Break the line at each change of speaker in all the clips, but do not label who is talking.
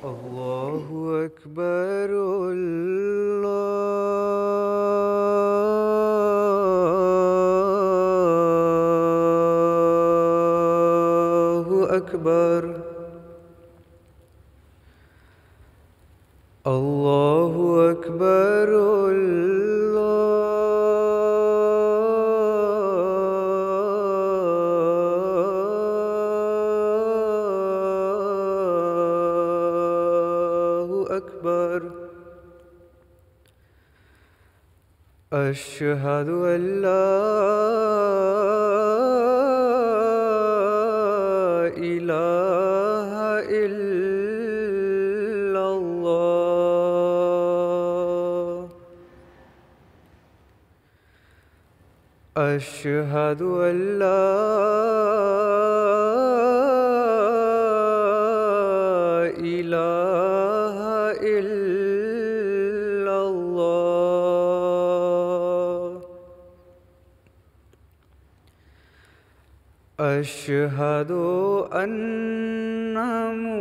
الله أكبر. الله أكبر. الله أكبر. الله أكبر. أشهد أن لا إله إلا الله. أشهد أن لا إله إلا الله. أشهد أن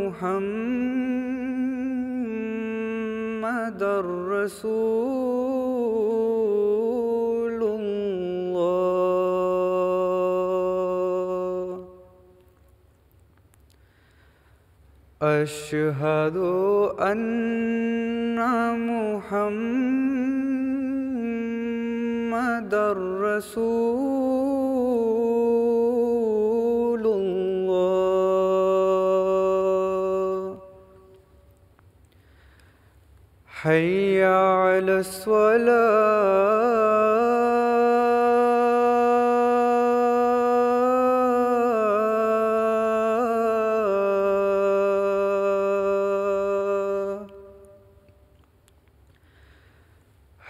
محمدًا رسول الله. أشهد أن محمدًا رسول الله. حي على الصلاة.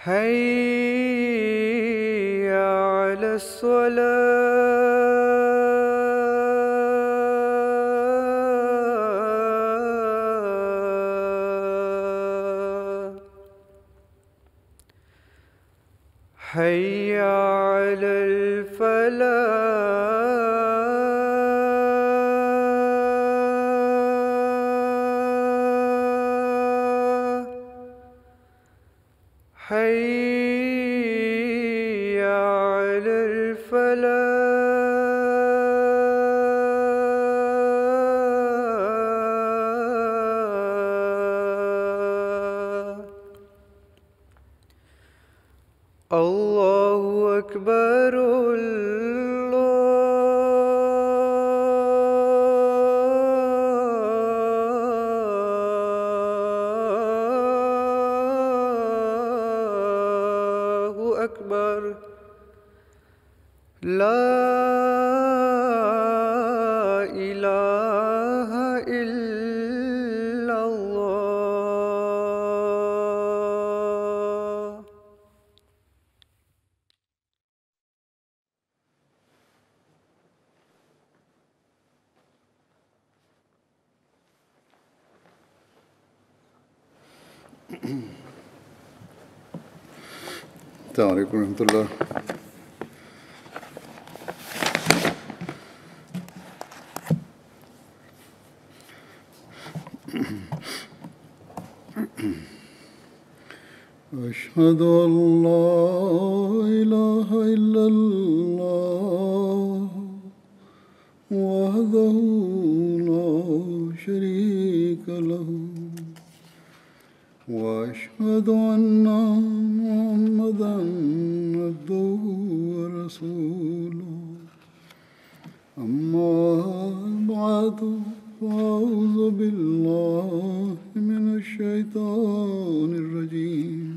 حي على الصلاة. حي على الفلاح. حي على الفلاح. الله أكبر. الله أكبر. لا إله إلا الله.
السلام عليكم ورحمة الله. أشهد أن لا إله إلا الله وحده لا شريك له وأشهد أن محمدًا عبده ورسوله. أما بعد فأعوذ بالله من الشيطان الرجيم.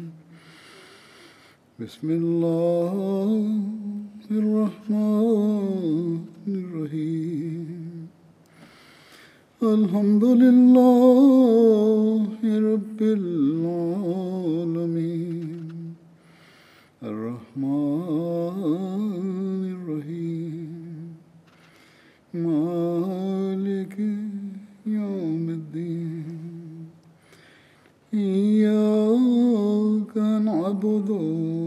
بسم الله الرحمن الرحيم. الحمد لله رب العالمين الرحمن الرحيم مالك يوم الدين. إياك نعبد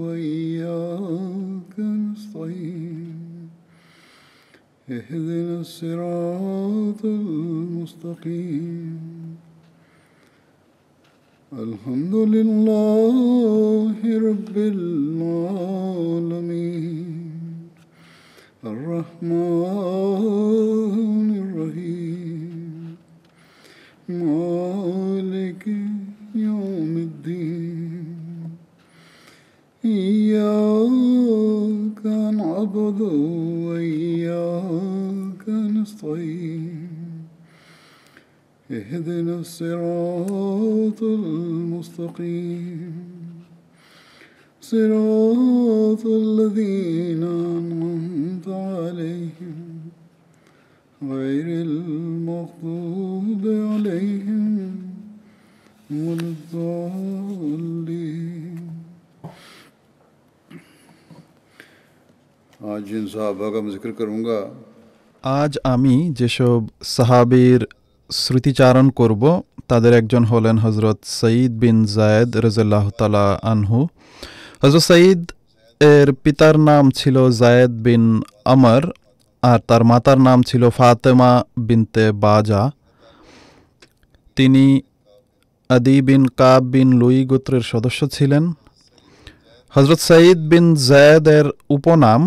وإياك نستعين. اهدنا الصراط المستقيم الحمد لله رب العالمين الرحمن الرحيم مالك يوم الدين إياك نعبد وإياك نستعين اهدنا الصراط المستقيم صراط الذين أنعمت عليهم غير المغضوب عليهم ولا الضالين आज जिन साहबा का मैं जिक्र करूँगा
আজ আমি যেসব সাহাবীর স্মৃতিচারণ করব তাদের একজন হলেন হজরত সঈদ বিন জায়েদ রাদিয়াল্লাহু তাআলা আনহু। হজরত সঈদ এর পিতার নাম ছিল জায়েদ বিন আমর আর তার মাতার নাম ছিল ফাতেমা বিনতে বাজা। তিনি আদি বিন কাব বিন লুই গোত্রের সদস্য ছিলেন। হজরত সঈদ বিন জায়েদের উপনাম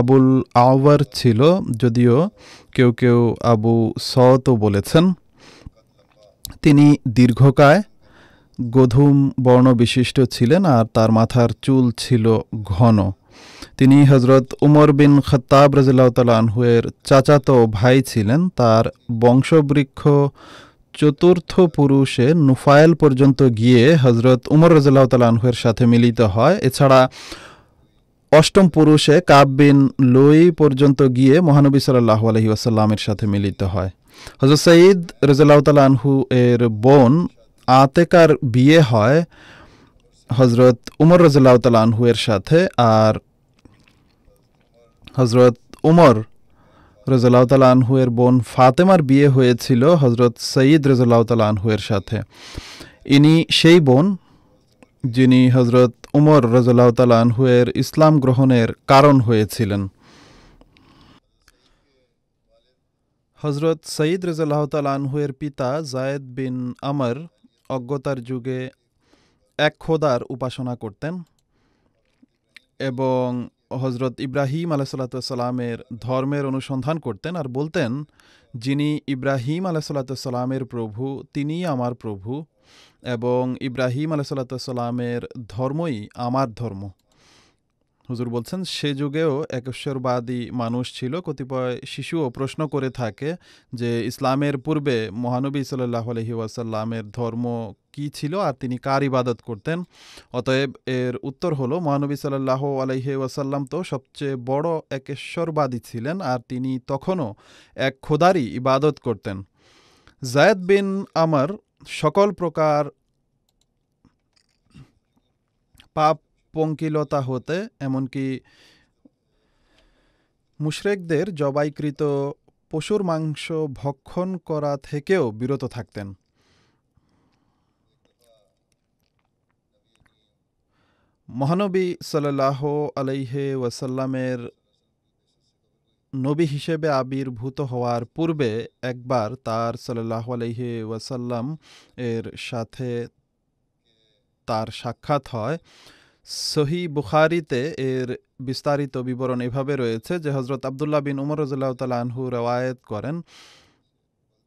আবুল আওয়ার ছিল, যদিও কেউ কেউ আবু সওতও বলেছেন। তিনি দীর্ঘকায় গধূম বর্ণ বিশিষ্ট ছিলেন আর তার মাথার চুল ছিল ঘন। তিনি হজরত উমর বিন খাত্তাব রাদিয়াল্লাহু তাআলা আনহু এর চাচাতো ভাই ছিলেন। তার বংশবৃক্ষ চতুর্থ পুরুষে নুফাইল পর্যন্ত গিয়ে হজরত উমর রাদিয়াল্লাহু তাআলা আনহু এর সাথে মিলিত হয়। এছাড়া অষ্টম পুরুষে কাব বিন লুই পর্যন্ত গিয়ে মহানবী সাল্লাল্লাহু আলাইহি ওয়াসাল্লামের সাথে মিলিত হয়। হযরত সঈদ রাদিয়াল্লাহু তাআলা আনহু এর বোন আতেকার বিয়ে হয় হযরত উমর রাদিয়াল্লাহু তাআলা আনহু এর সাথে, আর হযরত উমর রাদিয়াল্লাহু তাআলা আনহু এর বোন ফাতেমার বিয়ে হয়েছিল হযরত সঈদ রাদিয়াল্লাহু তাআলা আনহু এর সাথে। ইনি সেই বোন যিনি হজরত উমর রাদিয়াল্লাহু তাআলা আনহু এর ইসলাম গ্রহণের কারণ হয়েছিলেন। হজরত সঈদ রাদিয়াল্লাহু তাআলা আনহু এর পিতা জায়েদ বিন আমর অজ্ঞতার যুগে এক খোদার উপাসনা করতেন এবং হজরত ইব্রাহিম আলাইহিসসালাতু ওয়াসসালামের ধর্মের অনুসন্ধান করতেন আর বলতেন, যিনি ইব্রাহিম আলাইহিসসালাতু ওয়াসসালামের প্রভু তিনিই আমার প্রভু এবং ইব্রাহিম আলাইহিসসালাতু ওয়াসসালামের ধর্মই আমার ধর্ম। হুজুর বলছেন, সে যুগেও একেশ্বরবাদী মানুষ ছিল। কতিপয় শিশুও প্রশ্ন করে থাকে যে ইসলামের পূর্বে মহানবী সাল্লাল্লাহু আলাইহি ওয়াসাল্লামের ধর্ম কি ছিল আর তিনি কার ইবাদত করতেন। অতএব এর উত্তর হলো, মহানবী সাল্লাল্লাহু আলাইহি ওয়াসাল্লাম তো সবচেয়ে বড় একেশ্বরবাদী ছিলেন আর তিনি তখনও এক খোদারই ইবাদত করতেন। জায়েদ বিন আমর সকল প্রকার পাপ পঙ্কিলতা হতে এমনকি মুশরিকদের জবাইকৃত পশুর মাংস ভক্ষণ করা থেকেও বিরত থাকতেন। মহানবী সাল্লাল্লাহু আলাইহি ওয়াসাল্লামের নবী হিসেবে আবির্ভূত হওয়ার পূর্বে একবার তার সাল্লাল্লাহু আলাইহি ওয়াসাল্লাম এর সাথে তার সাক্ষাৎ হয়। সহিহ বুখারীতে এর বিস্তারিত বিবরণ এভাবে রয়েছে যে হজরত আবদুল্লাহ বিন উমর রাদিয়াল্লাহু তাআলা আনহু রওয়ায়াত করেন,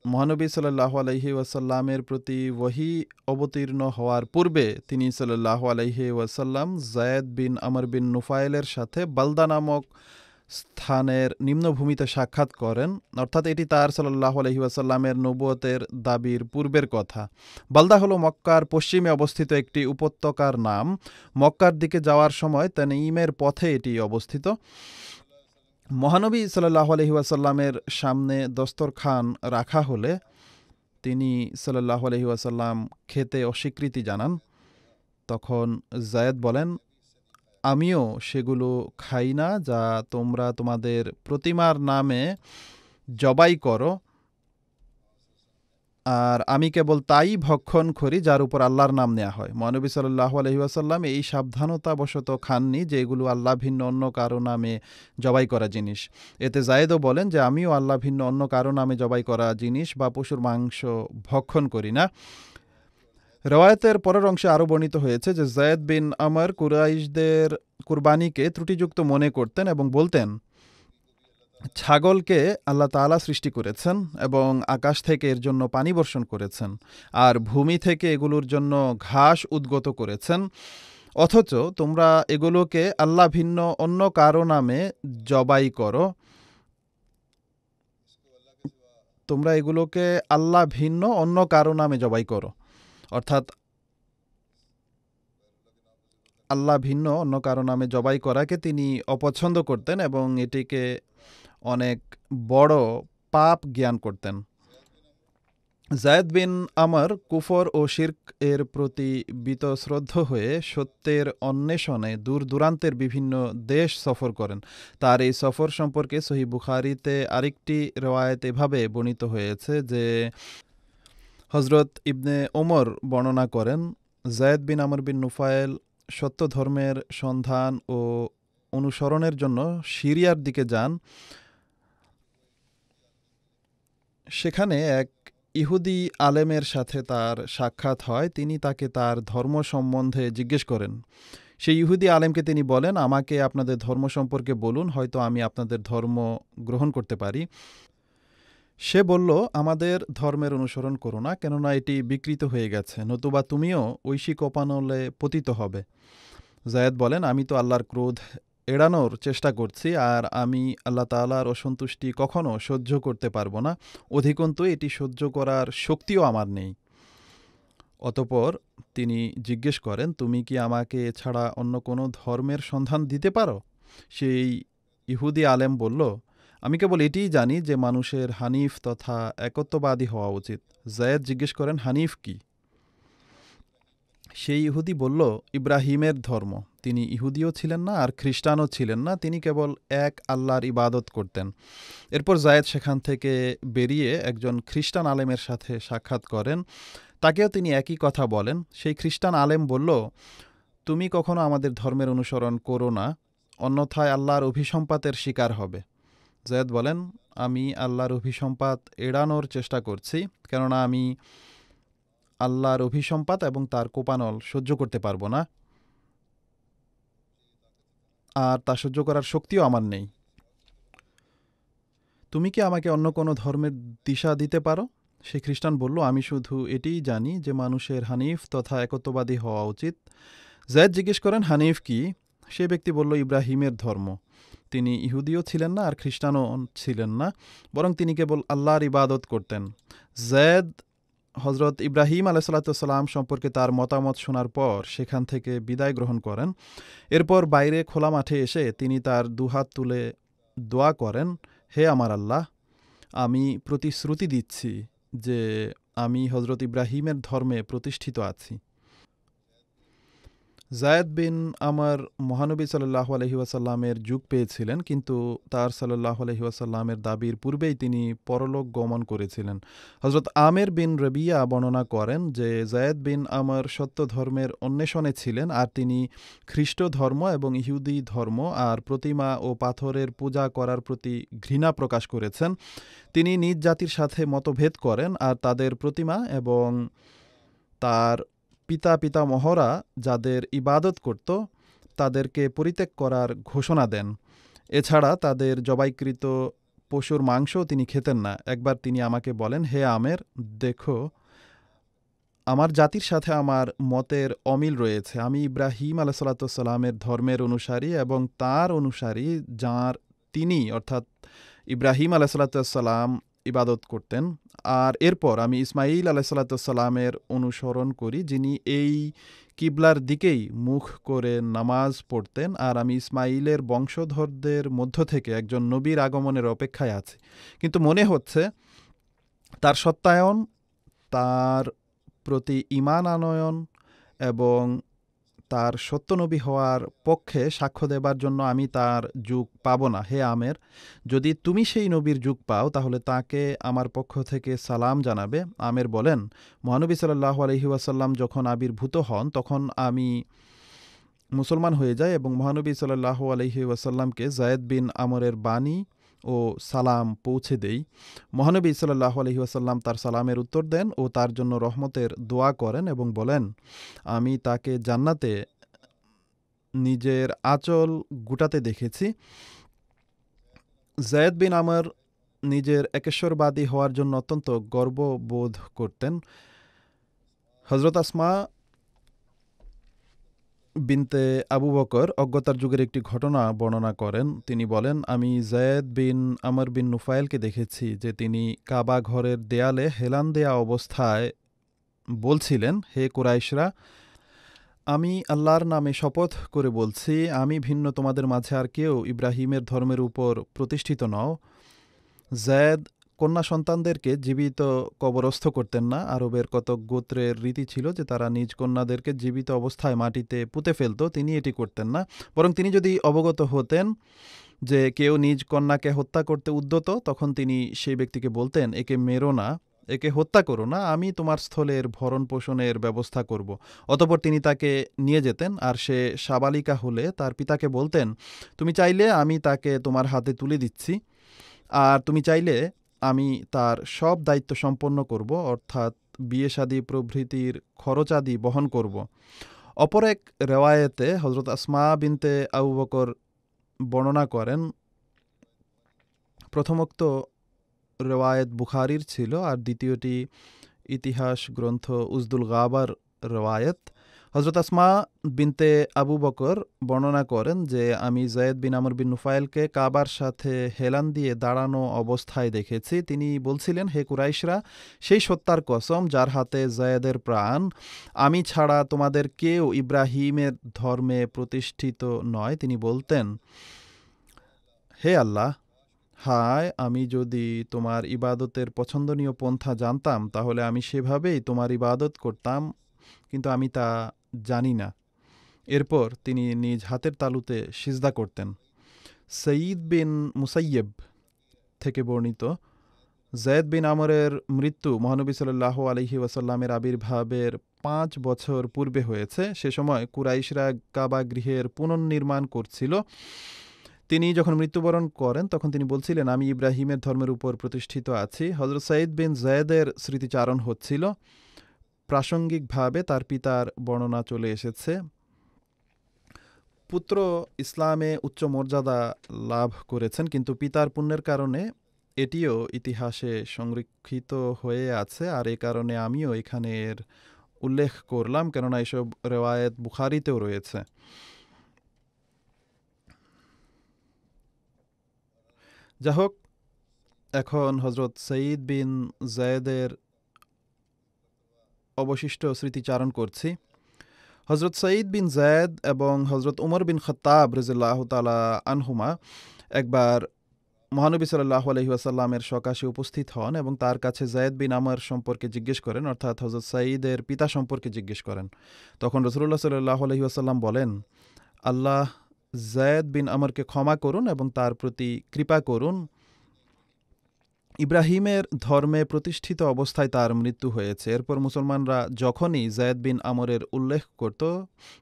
মহানবী সাল্লাল্লাহু আলাইহি ওয়াসাল্লামের প্রতি ওহী অবতীর্ণ হওয়ার পূর্বে তিনি সাল্লাল্লাহু আলাইহি ওয়াসাল্লাম জায়েদ বিন আমর বিন নুফাইলের সাথে বালদা নামক স্থানের নিম্নভূমিতে সাক্ষাৎ করেন, অর্থাৎ এটি তার সাল্লাল্লাহু আলাইহি ওয়াসাল্লামের নবুয়তের দাবির পূর্বের কথা। বালদা হলো মক্কার পশ্চিমে অবস্থিত একটি উপত্যকার নাম। মক্কার দিকে যাওয়ার সময় তানঈমের পথে এটি অবস্থিত। মহানবী সাল্লাল্লাহু আলাইহি ওয়াসাল্লামের সামনে দস্তরখান রাখা হলে তিনি সাল্লাল্লাহু আলাইহি ওয়াসাল্লাম খেতে অস্বীকৃতি জানান। তখন জায়েদ বলেন, আমিও সেগুলো খাই না যা তোমরা তোমাদের প্রতিমার নামে জবাই করো, আর আমি কেবল তাই ভক্ষণ করি যার উপর আল্লাহর নাম নেওয়া হয়। মহানবী সাল্লাল্লাহু আলাইহি ওয়াসাল্লাম এই সাবধানতাবশত খাননি যে এগুলো আল্লাহ ভিন্ন অন্য কারো নামে জবাই করা জিনিস। এতে জায়েদও বলেন যে আমিও আল্লাহ ভিন্ন অন্য কারো নামে জবাই করা জিনিস বা পশুর মাংস ভক্ষণ করি না। রেওয়ায়েতের পরের অংশে আরও বর্ণিত হয়েছে যে জায়েদ বিন আমর কুরাইশদের কুরবানিকে ত্রুটিযুক্ত মনে করতেন এবং বলতেন, ছাগলকে আল্লাহ তাআলা সৃষ্টি করেছেন এবং আকাশ থেকে এর জন্য পানি বর্ষণ করেছেন আর ভূমি থেকে এগুলোর জন্য ঘাস উদ্গত করেছেন, অথচ তোমরা এগুলোকে আল্লাহ ভিন্ন অন্য কারো নামে জবাই করো। তোমরা এগুলোকে আল্লাহ ভিন্ন অন্য কারো নামে জবাই করো, অর্থাৎ আল্লাহ ভিন্ন অন্য কারো নামে জবাই করাকে তিনি অপছন্দ করতেন এবং এটিকে অনেক বড় পাপ জ্ঞান করতেন। জায়েদ বিন আমর কুফর ও শিরক এর প্রতি বীতশ্রদ্ধ হয়ে সত্যের অন্বেষণে দূর দূরান্তের বিভিন্ন দেশ সফর করেন। তার এই সফর সম্পর্কে সহিহ বুখারীতে আরেকটি রওয়ায়েত এভাবে বর্ণিত হয়েছে যে হজরত ইবনে ওমর বর্ণনা করেন, জায়েদ বিন আমর বিন নুফাইল সত্য ধর্মের সন্ধান ও অনুসরণের জন্য সিরিয়ার দিকে যান। সেখানে এক ইহুদি আলেমের সাথে তার সাক্ষাৎ হয়। তিনি তাকে তার ধর্ম সম্বন্ধে জিজ্ঞেস করেন। সেই ইহুদি আলেমকে তিনি বলেন, আমাকে আপনাদের ধর্ম সম্পর্কে বলুন, হয়তো আমি আপনাদের ধর্ম গ্রহণ করতে পারি। সে বলল, আমাদের ধর্মের অনুসরণ করো না, কেননা এটি বিকৃত হয়ে গেছে, নতুবা তুমিও ঐশিক উপানলে পতিত হবে। জায়েদ বলেন, আমি তো আল্লাহর ক্রোধ এড়ানোর চেষ্টা করছি, আর আমি আল্লাহ তাআলার অসন্তুষ্টি কখনো সহ্য করতে পারবো না, অধিকন্তু এটি সহ্য করার শক্তিও আমার নেই। অতঃপর তিনি জিজ্ঞেস করেন, তুমি কি আমাকে এছাড়া অন্য কোনো ধর্মের সন্ধান দিতে পারো? সেই ইহুদি আলেম বলল, আমি কেবল এটিই জানি যে মানুষের হানিফ তথা একত্ববাদী হওয়া উচিত। জায়েদ জিজ্ঞেস করেন, হানিফ কি? সেই ইহুদি বলল, ইব্রাহিমের ধর্ম। তিনি ইহুদিও ছিলেন না আর খ্রিস্টানও ছিলেন না, তিনি কেবল এক আল্লাহর ইবাদত করতেন। এরপর জায়েদ সেখান থেকে বেরিয়ে একজন খ্রিস্টান আলেমের সাথে সাক্ষাৎ করেন। তাকেও তিনি একই কথা বলেন। সেই খ্রিস্টান আলেম বলল, তুমি কখনো আমাদের ধর্মের অনুসরণ করো না, অন্যথায় আল্লাহর অভিসম্পাতের শিকার হবে। জায়েদ বলেন, আমি আল্লাহর অভিসম্পাত এড়ানোর চেষ্টা করছি, কেননা আমি আল্লাহর অভিসম্পাত এবং তার কোপানল সহ্য করতে পারবো না, আর তা সহ্য করার শক্তিও আমার নেই। তুমি কি আমাকে অন্য কোনো ধর্মের দিশা দিতে পারো? সে খ্রিস্টান বলল, আমি শুধু এটিই জানি যে মানুষের হানিফ তথা একত্ববাদী হওয়া উচিত। জায়েদ জিজ্ঞেস করেন, হানিফ কি? সে ব্যক্তি বলল, ইব্রাহিমের ধর্ম। তিনি ইহুদিও ছিলেন না আর খ্রিস্টানও ছিলেন না, বরং তিনি কেবল আল্লাহর ইবাদত করতেন। জায়েদ হজরত ইব্রাহিম আলাইহিসসালাম সম্পর্কে তার মতামত শোনার পর সেখান থেকে বিদায় গ্রহণ করেন। এরপর বাইরে খোলা মাঠে এসে তিনি তার দুহাত তুলে দোয়া করেন, হে আমার আল্লাহ, আমি প্রতিশ্রুতি দিচ্ছি যে আমি হজরত ইব্রাহিমের ধর্মে প্রতিষ্ঠিত আছি। জায়েদ বিন আমর মহানবী সাল্লাল্লাহু আলাইহি ওয়াসাল্লামের যুগ পেয়েছিলেন, কিন্তু তার সাল্লাল্লাহু আলাইহি ওয়াসাল্লামের দাবির পূর্বেই তিনি পরলোক গমন করেছিলেন। হজরত আমের বিন রবিয়া বর্ণনা করেন যে জায়েদ বিন আমর সত্য ধর্মের অন্বেষণে ছিলেন, আর তিনি খ্রিস্ট ধর্ম এবং ইহুদি ধর্ম আর প্রতিমা ও পাথরের পূজা করার প্রতি ঘৃণা প্রকাশ করেছেন। তিনি নিজ জাতির সাথে মতভেদ করেন আর তাদের প্রতিমা এবং তার পিতামহরা যাদের ইবাদত করত তাদেরকে পরিত্যাগ করার ঘোষণা দেন। এছাড়া তাদের জবাইকৃত পশুর মাংসও তিনি খেতেন না। একবার তিনি আমাকে বলেন, হে আমের, দেখো, আমার জাতির সাথে আমার মতের অমিল রয়েছে। আমি ইব্রাহিম আলাইহিসসালামের ধর্মের অনুসারী এবং তার অনুসারী, যাঁর তিনি অর্থাৎ ইব্রাহিম আলাইহিসসালাম ইবাদত করতেন। আর এরপর আমি ইসমাইল আলাইহিসসালামের অনুসরণ করি, যিনি এই কিবলার দিকেই মুখ করে নামাজ পড়তেন, আর আমি ইসমাইলের বংশধরদের মধ্য থেকে একজন নবীর আগমনের অপেক্ষায় আছি। কিন্তু মনে হচ্ছে তার সত্যায়ন, তার প্রতি ঈমান আনয়ন এবং তার সত্যনবী হওয়ার পক্ষে সাক্ষ্য দেবার জন্য আমি তার যুগ পাব না। হে আমের, যদি তুমি সেই নবীর যুগ পাও তাহলে তাকে আমার পক্ষ থেকে সালাম জানাবে। আমের বলেন, মহানবী সাল্লাল্লাহু আলাইহি ওয়াসাল্লাম যখন আবির্ভূত হন তখন আমি মুসলমান হয়ে যাই এবং মহানবী সাল্লাল্লাহু আলাইহি ওয়াসাল্লামকে জায়েদ বিন আমরের বাণী ও সালাম পৌঁছে দেই। মহানবী সাল্লাল্লাহু আলাইহি ওয়াসাল্লাম তার সালামের উত্তর দেন ও তার জন্য রহমতের দোয়া করেন এবং বলেন, আমি তাকে জান্নাতে নিজের আঁচল গুটাতে দেখেছি। যায়েদ বিন আমর নিজের একেশ্বরবাদী হওয়ার জন্য অত্যন্ত গর্ববোধ করতেন। হজরত আসমা বিনতে আবু বকর অজ্ঞতার যুগের একটি ঘটনা বর্ণনা করেন। তিনি বলেন, আমি যায়েদ বিন আমর বিন নুফাইলকে দেখেছি যে তিনি কাবা ঘরের দেয়ালে হেলান দেয়া অবস্থায় বলছিলেন, হে কুরাইশরা, আমি আল্লাহর নামে শপথ করে বলছি, আমি ভিন্ন তোমাদের মাঝে আর কেউ ইব্রাহিমের ধর্মের উপর প্রতিষ্ঠিত নও। যায়েদ কন্যা সন্তানদেরকে জীবিত কবরস্থ করতেন না। আরবের কতক গোত্রের রীতি ছিল যে তারা নিজ কন্যাদেরকে জীবিত অবস্থায় মাটিতে পুঁতে ফেলত। তিনি এটি করতেন না, বরং তিনি যদি অবগত হতেন যে কেউ নিজ কন্যাকে হত্যা করতে উদ্যত, তখন তিনি সেই ব্যক্তিকে বলতেন, একে মেরো না, একে হত্যা করো না, আমি তোমার স্থলের ভরণ পোষণের ব্যবস্থা করব। অতঃপর তিনি তাকে নিয়ে যেতেন, আর সে সাবালিকা হলে তার পিতাকে বলতেন, তুমি চাইলে আমি তাকে তোমার হাতে তুলে দিচ্ছি, আর তুমি চাইলে আমি তার সব দায়িত্ব সম্পন্ন করব, অর্থাৎ বিয়ে শাদী প্রভৃতির খরচাদি বহন করব। অপর এক রেওয়ায়েতে হজরত আসমা বিনতে আবু বকর বর্ণনা করেন, প্রথমোক্ত রেওয়ায়েত বুখারীর ছিল, আর দ্বিতীয়টি ইতিহাস গ্রন্থ উজদুল গাবার রেওয়ায়েত। হজরত আসমা বিনতে আবু বকর বর্ণনা করেন যে আমি যায়েদ বিন আমর বিন নুফাইলকে কাবার সাথে হেলান দিয়ে দাঁড়ানো অবস্থায় দেখেছি। তিনি বলছিলেন, হে কুরাইশরা, সেই সত্তার কসম যার হাতে যায়েদের প্রাণ, আমি ছাড়া তোমাদের কেউ ইব্রাহিমের ধর্মে প্রতিষ্ঠিত নয়। তিনি বলতেন, হে আল্লাহ, হায়, আমি যদি তোমার ইবাদতের পছন্দনীয় পন্থা জানতাম তাহলে আমি সেভাবেই তোমার ইবাদত করতাম, কিন্তু আমি তা জানি না। এরপর তিনি নিজ হাতের তালুতে সিজদা করতেন। সঈদ বিন মুসাইয়েব থেকে বর্ণিত, যায়েদ বিন আমরের মৃত্যু মহানবী সাল্লাল্লাহু আলাইহি ওয়াসাল্লামের আবির্ভাবের 5 বছর পূর্বে হয়েছে। সে সময় কুরাইশরা কাবা গৃহের পুনর্নির্মাণ করছিল। তিনি যখন মৃত্যুবরণ করেন তখন তিনি বলছিলেন, আমি ইব্রাহিমের ধর্মের উপর প্রতিষ্ঠিত আছি। হজরত সঈদ বিন যায়েদের স্মৃতিচারণ হচ্ছিল। প্রাসঙ্গিকভাবে তার পিতার বর্ণনা চলে এসেছে। পুত্র ইসলামে উচ্চ মর্যাদা লাভ করেছেন, কিন্তু পিতার পুণ্যের কারণে এটিও ইতিহাসে সংরক্ষিত হয়ে আছে, আর এ কারণে আমিও এখানে এর উল্লেখ করলাম, কেননা এসব রেওয়ায়েত বুখারীতেও রয়েছে। যা হোক, এখন হজরত সঈদ বিন যায়েদের অবশিষ্ট স্মৃতিচারণ করছি। হজরত সঈদ বিন যায়েদ এবং হজরত উমর বিন খত্তাব রাদিয়াল্লাহু তাআলা আনহুমা একবার মহানবী সাল্লাল্লাহু আলাইহি ওয়াসাল্লামের সকাশে উপস্থিত হন এবং তার কাছে যায়েদ বিন আমর সম্পর্কে জিজ্ঞেস করেন, অর্থাৎ হজরত সঈদের পিতা সম্পর্কে জিজ্ঞেস করেন। তখন রাসূলুল্লাহ সাল্লাল্লাহু আলাইহি ওয়াসাল্লাম বলেন, আল্লাহ যায়েদ বিন আমরকে ক্ষমা করুন এবং তার প্রতি কৃপা করুন। ইব্রাহিমের ধর্মে প্রতিষ্ঠিত অবস্থায় তার মৃত্যু হয়েছে। এরপর মুসলমানরা যখনই যায়েদ বিন আমরের উল্লেখ করত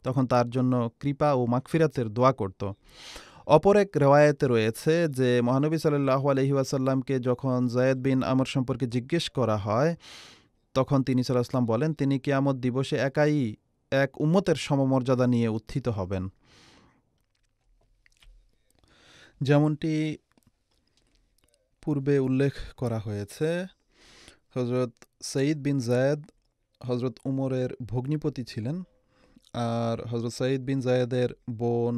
তখন তার জন্য কৃপা ও মাগফিরাতের দোয়া করত। অপর এক রেওয়ায়েতে রয়েছে যে মহানবী সাল্লাল্লাহু আলাইহি ওয়াসাল্লামকে যখন যায়েদ বিন আমর সম্পর্কে জিজ্ঞেস করা হয় তখন তিনি সাল্লাল্লাহু আলাইহি ওয়াসাল্লাম বলেন, তিনি কিয়ামত দিবসে একাই এক উম্মতের সমমর্যাদা নিয়ে উত্থিত হবেন। যেমনটি পূর্বে উল্লেখ করা হয়েছে, হজরত সঈদ বিন যায়েদ হজরত উমরের ভগ্নিপতি ছিলেন, আর হজরত সঈদ বিন যায়েদের বোন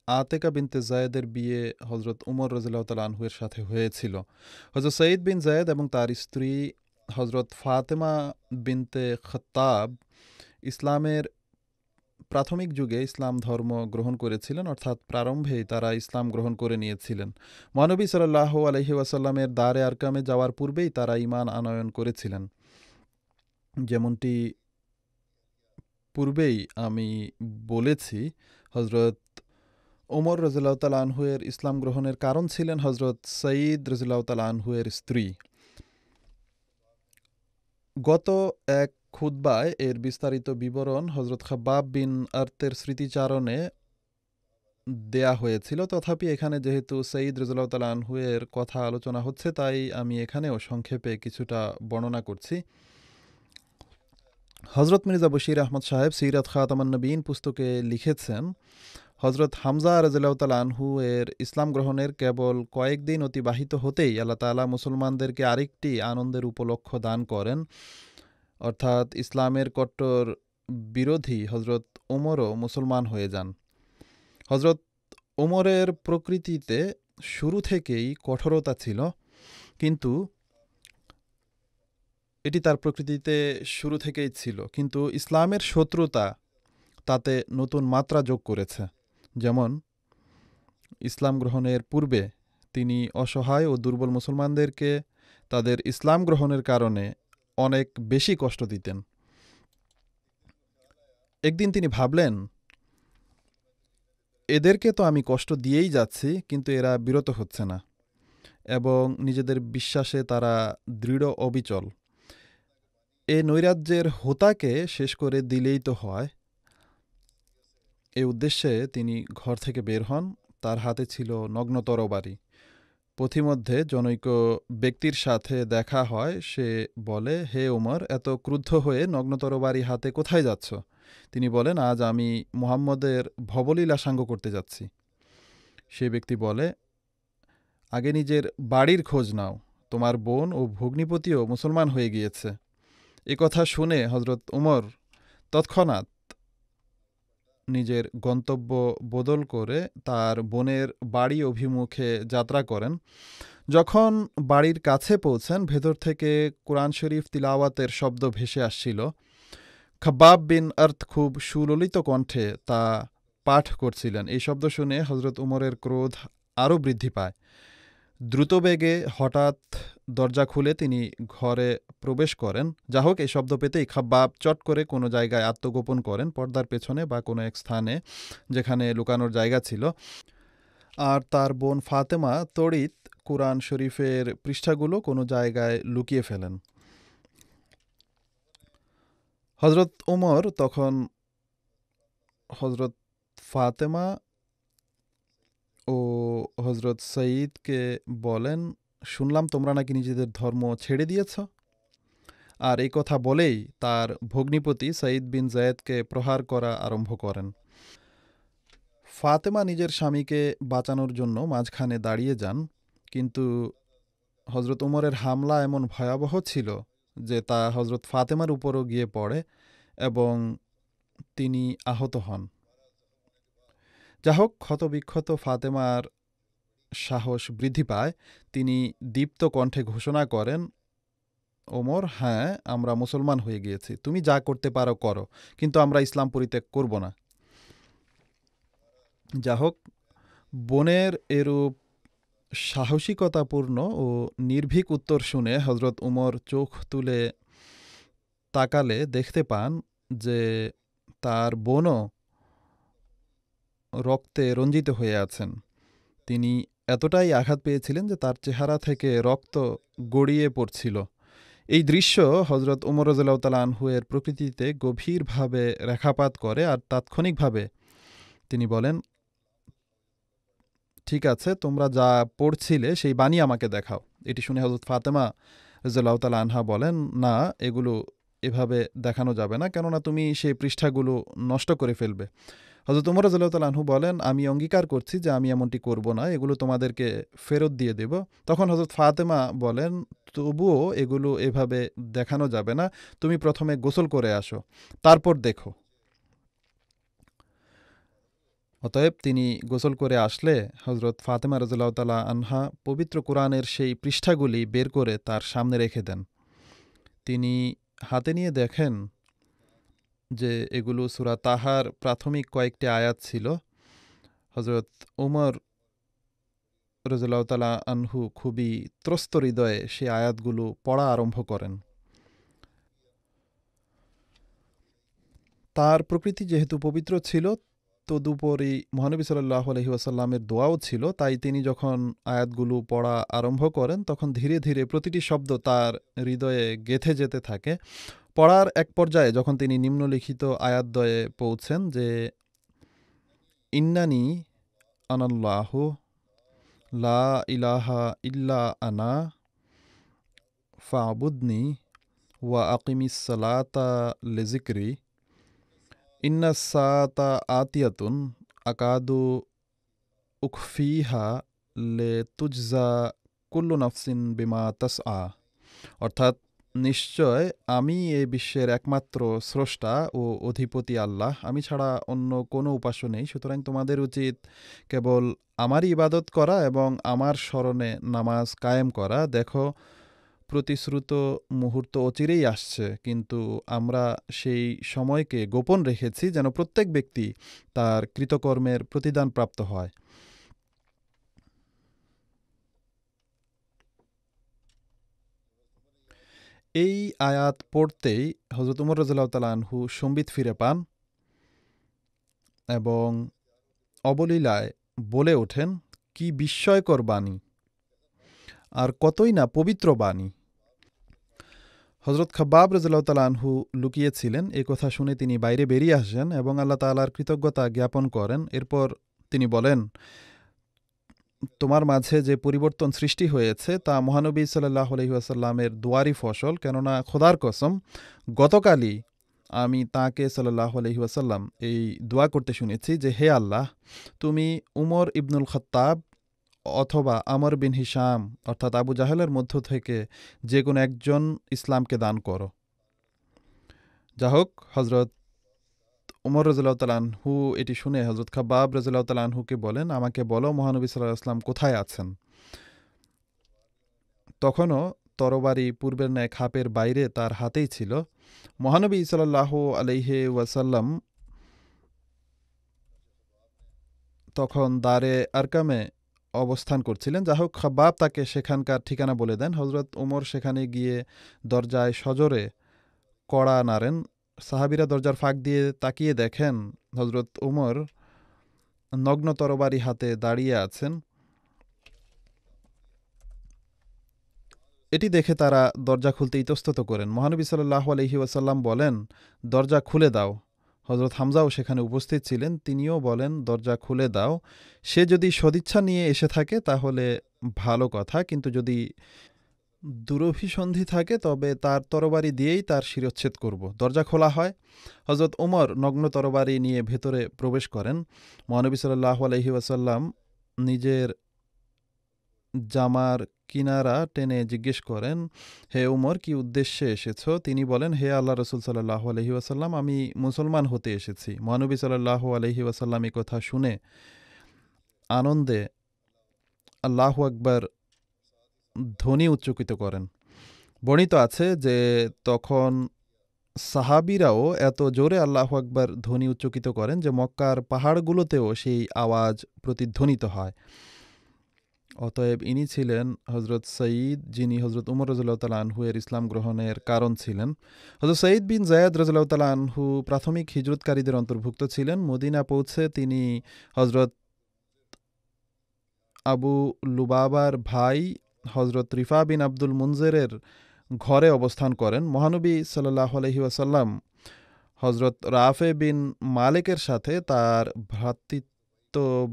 আতেকা বিনতে যায়েদের বিয়ে হজরত উমর রাদিয়াল্লাহু তাআলা আনহুর সাথে হয়েছিল। হজরত সঈদ বিন যায়েদ এবং তার স্ত্রী হজরত ফাতেমা বিনতে খত্তাব ইসলামের প্রাথমিক যুগে ইসলাম ধর্ম গ্রহণ করেছিলেন, অর্থাৎ প্রারম্ভেই তারা ইসলাম গ্রহণ করে নিয়েছিলেন। মহানবী সাল্লাল্লাহু আলাইহি ওয়াসাল্লামের দারে আরকামে যাওয়ার পূর্বেই তারা ঈমান আনয়ন করেছিলেন। যেমনটি পূর্বেই আমি বলেছি, হজরত ওমর রাদিয়াল্লাহু তাআলা আনহুয়ের ইসলাম গ্রহণের কারণ ছিলেন হজরত সঈদ রাদিয়াল্লাহু তাআলা আনহুয়ের স্ত্রী। গত এক খুতবায় এর বিস্তারিত বিবরণ হজরত খাব্বাব বিন আরতের স্মৃতিচারণে দেয়া হয়েছিল। তথাপি এখানে যেহেতু সঈদ রাদিয়াল্লাহু তাআলা আনহু এর কথা আলোচনা হচ্ছে, তাই আমি এখানেও সংক্ষেপে কিছুটা বর্ণনা করছি। হজরত মির্জা বশির আহমদ সাহেব সিরাত খাতামান নবীন পুস্তকে লিখেছেন, হজরত হামজা রাদিয়াল্লাহু তাআলা আনহু এর ইসলাম গ্রহণের কেবল কয়েকদিন অতিবাহিত হতেই আল্লাহ তাআলা মুসলমানদেরকে আরেকটি আনন্দের উপলক্ষ দান করেন, অর্থাৎ ইসলামের কট্টর বিরোধী হজরত ওমরও মুসলমান হয়ে যান। হজরত ওমরের প্রকৃতিতে শুরু থেকেই কঠোরতা ছিল, কিন্তু এটি তার প্রকৃতিতে শুরু থেকেই ছিল, কিন্তু ইসলামের শত্রুতা তাতে নতুন মাত্রা যোগ করেছে। যেমন ইসলাম গ্রহণের পূর্বে তিনি অসহায় ও দুর্বল মুসলমানদেরকে তাদের ইসলাম গ্রহণের কারণে অনেক বেশি কষ্ট দিতেন। একদিন তিনি ভাবলেন, এদেরকে তো আমি কষ্ট দিয়েই যাচ্ছি, কিন্তু এরা বিরত হচ্ছে না এবং নিজেদের বিশ্বাসে তারা দৃঢ় অবিচল। এ নৈরাজ্যের হোতাকে শেষ করে দিলেই তো হয়। এই উদ্দেশ্যে তিনি ঘর থেকে বের হন। তার হাতে ছিল নগ্ন তরবারি। পথিমধ্যে জনৈক ব্যক্তির সাথে দেখা হয়। সে বলে, হে ওমর, এত ক্রুদ্ধ হয়ে নগ্ন তরবারি হাতে কোথায় যাচ্ছ? তিনি বলেন, আজ আমি মুহাম্মদের ভবলীলা সাঙ্গ করতে যাচ্ছি। সে ব্যক্তি বলে, আগে নিজের বাড়ির খোঁজ নাও, তোমার বোন ও ভগ্নিপতিও মুসলমান হয়ে গিয়েছে। এ কথা শুনে হজরত উমর তৎক্ষণাৎ নিজের গন্তব্য বদল করে তার বোনের বাড়ি অভিমুখে যাত্রা করেন। যখন বাড়ির কাছে পৌঁছেন, ভেতর থেকে কোরআন শরীফ তিলাওয়াতের শব্দ ভেসে আসছিল। খাব্বাব বিন আর্ত খুব সুললিত কণ্ঠে তা পাঠ করছিলেন। এই শব্দ শুনে হজরত উমরের ক্রোধ আরও বৃদ্ধি পায়। দ্রুতবেগে হঠাৎ দরজা খুলে তিনি ঘরে প্রবেশ করেন। যা হোক, এই শব্দ পেতেই খাব্বাব চট করে কোনো জায়গায় আত্মগোপন করেন, পর্দার পেছনে বা কোনো এক স্থানে যেখানে লুকানোর জায়গা ছিল। আর তার বোন ফাতেমা তড়িৎ কুরআন শরীফের পৃষ্ঠাগুলো কোনো জায়গায় লুকিয়ে ফেলেন। হজরত উমর তখন হজরত ফাতেমা ও হজরত সঈদকে বলেন, শুনলাম তোমরা নাকি নিজেদের ধর্ম ছেড়ে দিয়েছ। আর এই কথা বলেই তার ভগ্নিপতি সঈদ বিন জায়েদকে প্রহার করা আরম্ভ করেন। ফাতেমা নিজের স্বামীকে বাঁচানোর জন্য মাঝখানে দাঁড়িয়ে যান, কিন্তু হজরত উমরের হামলা এমন ভয়াবহ ছিল যে তা হজরত ফাতেমার উপরও গিয়ে পড়ে এবং তিনি আহত হন। যা হোক, ক্ষতবিক্ষত ফাতেমার সাহস বৃদ্ধি পায়। তিনি দীপ্ত কণ্ঠে ঘোষণা করেন, ওমর, হ্যাঁ, আমরা মুসলমান হয়ে গিয়েছি, তুমি যা করতে পারো করো, কিন্তু আমরা ইসলাম পরিত্যাগ করব না। যা হোক, বোনের এরূপ সাহসিকতাপূর্ণ ও নির্ভীক উত্তর শুনে হজরত উমর চোখ তুলে তাকালে দেখতে পান যে তার বোনও রক্তে রঞ্জিত হয়ে আছেন। তিনি এতটাই আঘাত পেয়েছিলেন যে তার চেহারা থেকে রক্ত গড়িয়ে পড়ছিল। এই দৃশ্য হজরত উমর রাদিয়াল্লাহু তাআলা আনহু এর প্রকৃতিতে গভীরভাবে রেখাপাত করে, আর তাৎক্ষণিকভাবে তিনি বলেন, ঠিক আছে, তোমরা যা পড়ছিলে সেই বাণী আমাকে দেখাও। এটি শুনে হজরত ফাতেমা রাদিয়াল্লাহু তাআলা আনহা বলেন, না, এগুলো এভাবে দেখানো যাবে না, কেননা তুমি সেই পৃষ্ঠাগুলো নষ্ট করে ফেলবে। হজরত উমর রাদিয়াল্লাহু তাআলা আনহু বলেন, আমি অঙ্গীকার করছি যে আমি এমনটি করব না, এগুলো তোমাদেরকে ফেরত দিয়ে দেব। তখন হজরত ফাতেমা বলেন, তবুও এগুলো এভাবে দেখানো যাবে না, তুমি প্রথমে গোসল করে আসো, তারপর দেখো। অতএব তিনি গোসল করে আসলে হজরত ফাতেমা রাদিয়াল্লাহু তাআলা আনহা পবিত্র কোরআনের সেই পৃষ্ঠাগুলি বের করে তার সামনে রেখে দেন। তিনি হাতে নিয়ে দেখেন যে এগুলো সূরা তাহার প্রাথমিক কয়েকটি আয়াত ছিল। হজরত উমর রাদিয়াল্লাহু তাআলা আনহু খুবই ত্রস্ত হৃদয়ে সেই আয়াতগুলো পড়া আরম্ভ করেন। তার প্রকৃতি যেহেতু পবিত্র ছিল, তদুপরি মহানবী সাল্লাল্লাহু আলাইহি ওয়াসাল্লামের দোয়াও ছিল, তাই তিনি যখন আয়াতগুলো পড়া আরম্ভ করেন তখন ধীরে ধীরে প্রতিটি শব্দ তার হৃদয়ে গেঁথে যেতে থাকে। পড়ার এক পর্যায়ে যখন তিনি নিম্নলিখিত আয়াতদ্বয়ে পৌঁছেন যে, ইন্নানি আনাল্লাহু লা ইলাহা ইল্লা আনা ফাবুদনি ওয়া আকিমিস সালাতা লিযিকরি ইন্নাস সাআতা আতিয়াতুন আকাদু উখফিহা লিতুজজা কুল্লু নাফসিন বিমা তাসআ। অর্থাৎ নিশ্চয় আমি এ বিশ্বের একমাত্র স্রষ্টা ও অধিপতি আল্লাহ, আমি ছাড়া অন্য কোনো উপাস্য নেই। সুতরাং তোমাদের উচিত কেবল আমারই ইবাদত করা এবং আমার স্মরণে নামাজ কায়েম করা। দেখো, প্রতিশ্রুত মুহূর্ত অচিরেই আসছে, কিন্তু আমরা সেই সময়কে গোপন রেখেছি যেন প্রত্যেক ব্যক্তি তার কৃতকর্মের প্রতিদান প্রাপ্ত হয়। এই আয়াত পড়তেই হযরত উমর রাদিয়াল্লাহু তাআলা আনহু সম্বিত ফিরে পান এবং অবলীলায় বলে ওঠেন, কি বিস্ময়কর বাণী, আর কতই না পবিত্র বাণী। হযরত খাব্বাব রাদিয়াল্লাহু তাআলা আনহু লুকিয়েছিলেন। এই কথা শুনে তিনি বাইরে বেরিয়ে আসেন এবং আল্লাহ তাআলার কৃতজ্ঞতা জ্ঞাপন করেন। এরপর তিনি বলেন, তোমার মাঝে যে পরিবর্তন সৃষ্টি হয়েছে তা মহানবী সাল্লাল্লাহু আলাইহি ওয়াসাল্লামের দুয়ারি ফসল। কেননা খোদার কসম, গতকালই আমি তাঁকে সাল্লাল্লাহু আলাইহি ওয়াসাল্লাম এই দোয়া করতে শুনেছি যে, হে আল্লাহ, তুমি উমর ইবনুল খাত্তাব অথবা আমর বিন হিশাম অর্থাৎ আবু জাহেলের মধ্য থেকে যে কোনো একজন ইসলামকে দান করো। যা হোক, হজরত উমর রাদিয়াল্লাহু তাআলা আনহু এটি শুনে হজরত খাব্বাব রাদিয়াল্লাহু তাআলা আনহুকে বলেন, আমাকে বলো মহানবী সাল্লাল্লাহু আলাইহি ওয়াসাল্লাম কোথায় আছেন। তখনও তরবারি পূর্বের ন্যায় খাপের বাইরে তার হাতেই ছিল। মহানবী সাল্লাল্লাহু আলাইহি ওয়াসাল্লাম তখন দারে আরকামে অবস্থান করছিলেন। যা হোক, খাব্বাব তাকে সেখানকার ঠিকানা বলে দেন। হজরত উমর সেখানে গিয়ে দরজায় সজোরে কড়া নাড়েন। সাহাবীরা দরজার ফাঁক দিয়ে তাকিয়ে দেখেন হজরত উমর নগ্ন তরবারি হাতে দাঁড়িয়ে আছেন। এটি দেখে তারা দরজা খুলতে ইতস্তত করেন। মহানবী সাল্লাল্লাহু আলাইহি ওয়াসাল্লাম বলেন, দরজা খুলে দাও। হজরত হামজাও সেখানে উপস্থিত ছিলেন। তিনিও বলেন, দরজা খুলে দাও। সে যদি সদিচ্ছা নিয়ে এসে থাকে তাহলে ভালো কথা, কিন্তু যদি দুরভিসন্ধি থাকে তবে তার তরবারি দিয়েই তার শিরচ্ছেদ করব। দরজা খোলা হয়। হজরত উমর নগ্ন তরবারি নিয়ে ভেতরে প্রবেশ করেন। মহানবী সাল্লাল্লাহু আলাইহি ওয়াসাল্লাম নিজের জামার কিনারা টেনে জিজ্ঞেস করেন, হে উমর, কি উদ্দেশ্যে এসেছ? তিনি বলেন, হে আল্লাহ রসুল সাল্লাল্লাহু আলাইহি ওয়াসাল্লাম, আমি মুসলমান হতে এসেছি। মহানবী সাল্লাল্লাহু আলাইহি ওয়াসাল্লাম এই কথা শুনে আনন্দে আল্লাহু আকবার ধ্বনি উচ্চকিত করেন। বর্ণিত আছে যে তখন সাহাবীরাও এত জোরে আল্লাহু আকবার ধ্বনি উচ্চকিত করেন যে মক্কার পাহাড়গুলোতেও সেই আওয়াজ প্রতিধ্বনিত হয়। অতএব ইনি ছিলেন হজরত সঈদ, যিনি হজরত উমর রাদিয়াল্লাহু তাআলা আনহু এর ইসলাম গ্রহণের কারণ ছিলেন। হজরত সঈদ বিন যায়েদ রাদিয়াল্লাহু তাআলা আনহু প্রাথমিক হিজরতকারীদের অন্তর্ভুক্ত ছিলেন। মদিনা পৌঁছে তিনি হজরত আবু লুবাবার ভাই হজরত রিফা বিন আব্দুল মুনজেরের ঘরে অবস্থান করেন। মহানবী সাল্লাল্লাহু আলাইহি ওয়াসাল্লাম হজরত রাফে বিন মালিকের সাথে তার ভ্রাতৃত্ব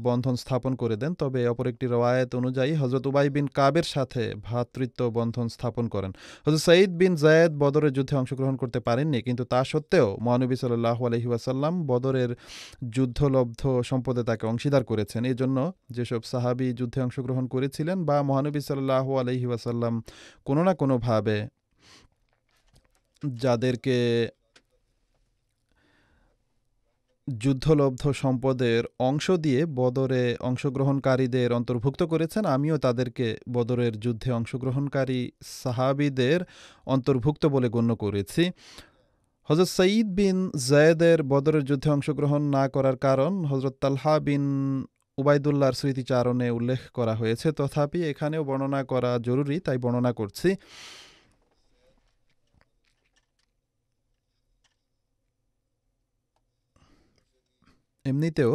বন্ধন স্থাপন করে দেন। তবে অপর একটি রওয়ায়েত অনুযায়ী হজরত উবাই বিন কাবের সাথে ভ্রাতৃত্ব বন্ধন স্থাপন করেন। হজরত সঈদ বিন যায়েদ বদরের যুদ্ধে অংশগ্রহণ করতে পারেননি, কিন্তু তা সত্ত্বেও মহানবী সাল্লাল্লাহু আলাইহি ওয়াসাল্লাম বদরের যুদ্ধলব্ধ সম্পদে তাকে অংশীদার করেছেন। এই জন্য যেসব সাহাবী যুদ্ধে অংশগ্রহণ করেছিলেন বা মহানবী সাল্লাল্লাহু আলাইহি ওয়াসাল্লাম কোনো না কোনোভাবে যাদেরকে যুদ্ধলব্ধ সম্পদের অংশ দিয়ে বদরে অংশগ্রহণকারীদের অন্তর্ভুক্ত করেছেন, আমিও তাদেরকে বদরের যুদ্ধে অংশগ্রহণকারী সাহাবীদের অন্তর্ভুক্ত বলে গণ্য করেছি। হজরত সঈদ বিন যায়েদের বদরের যুদ্ধে অংশগ্রহণ না করার কারণ হজরত তালহা বিন উবাইদুল্লাহর স্মৃতিচারণে উল্লেখ করা হয়েছে, তথাপি এখানেও বর্ণনা করা জরুরি, তাই বর্ণনা করছি। এমনিতেও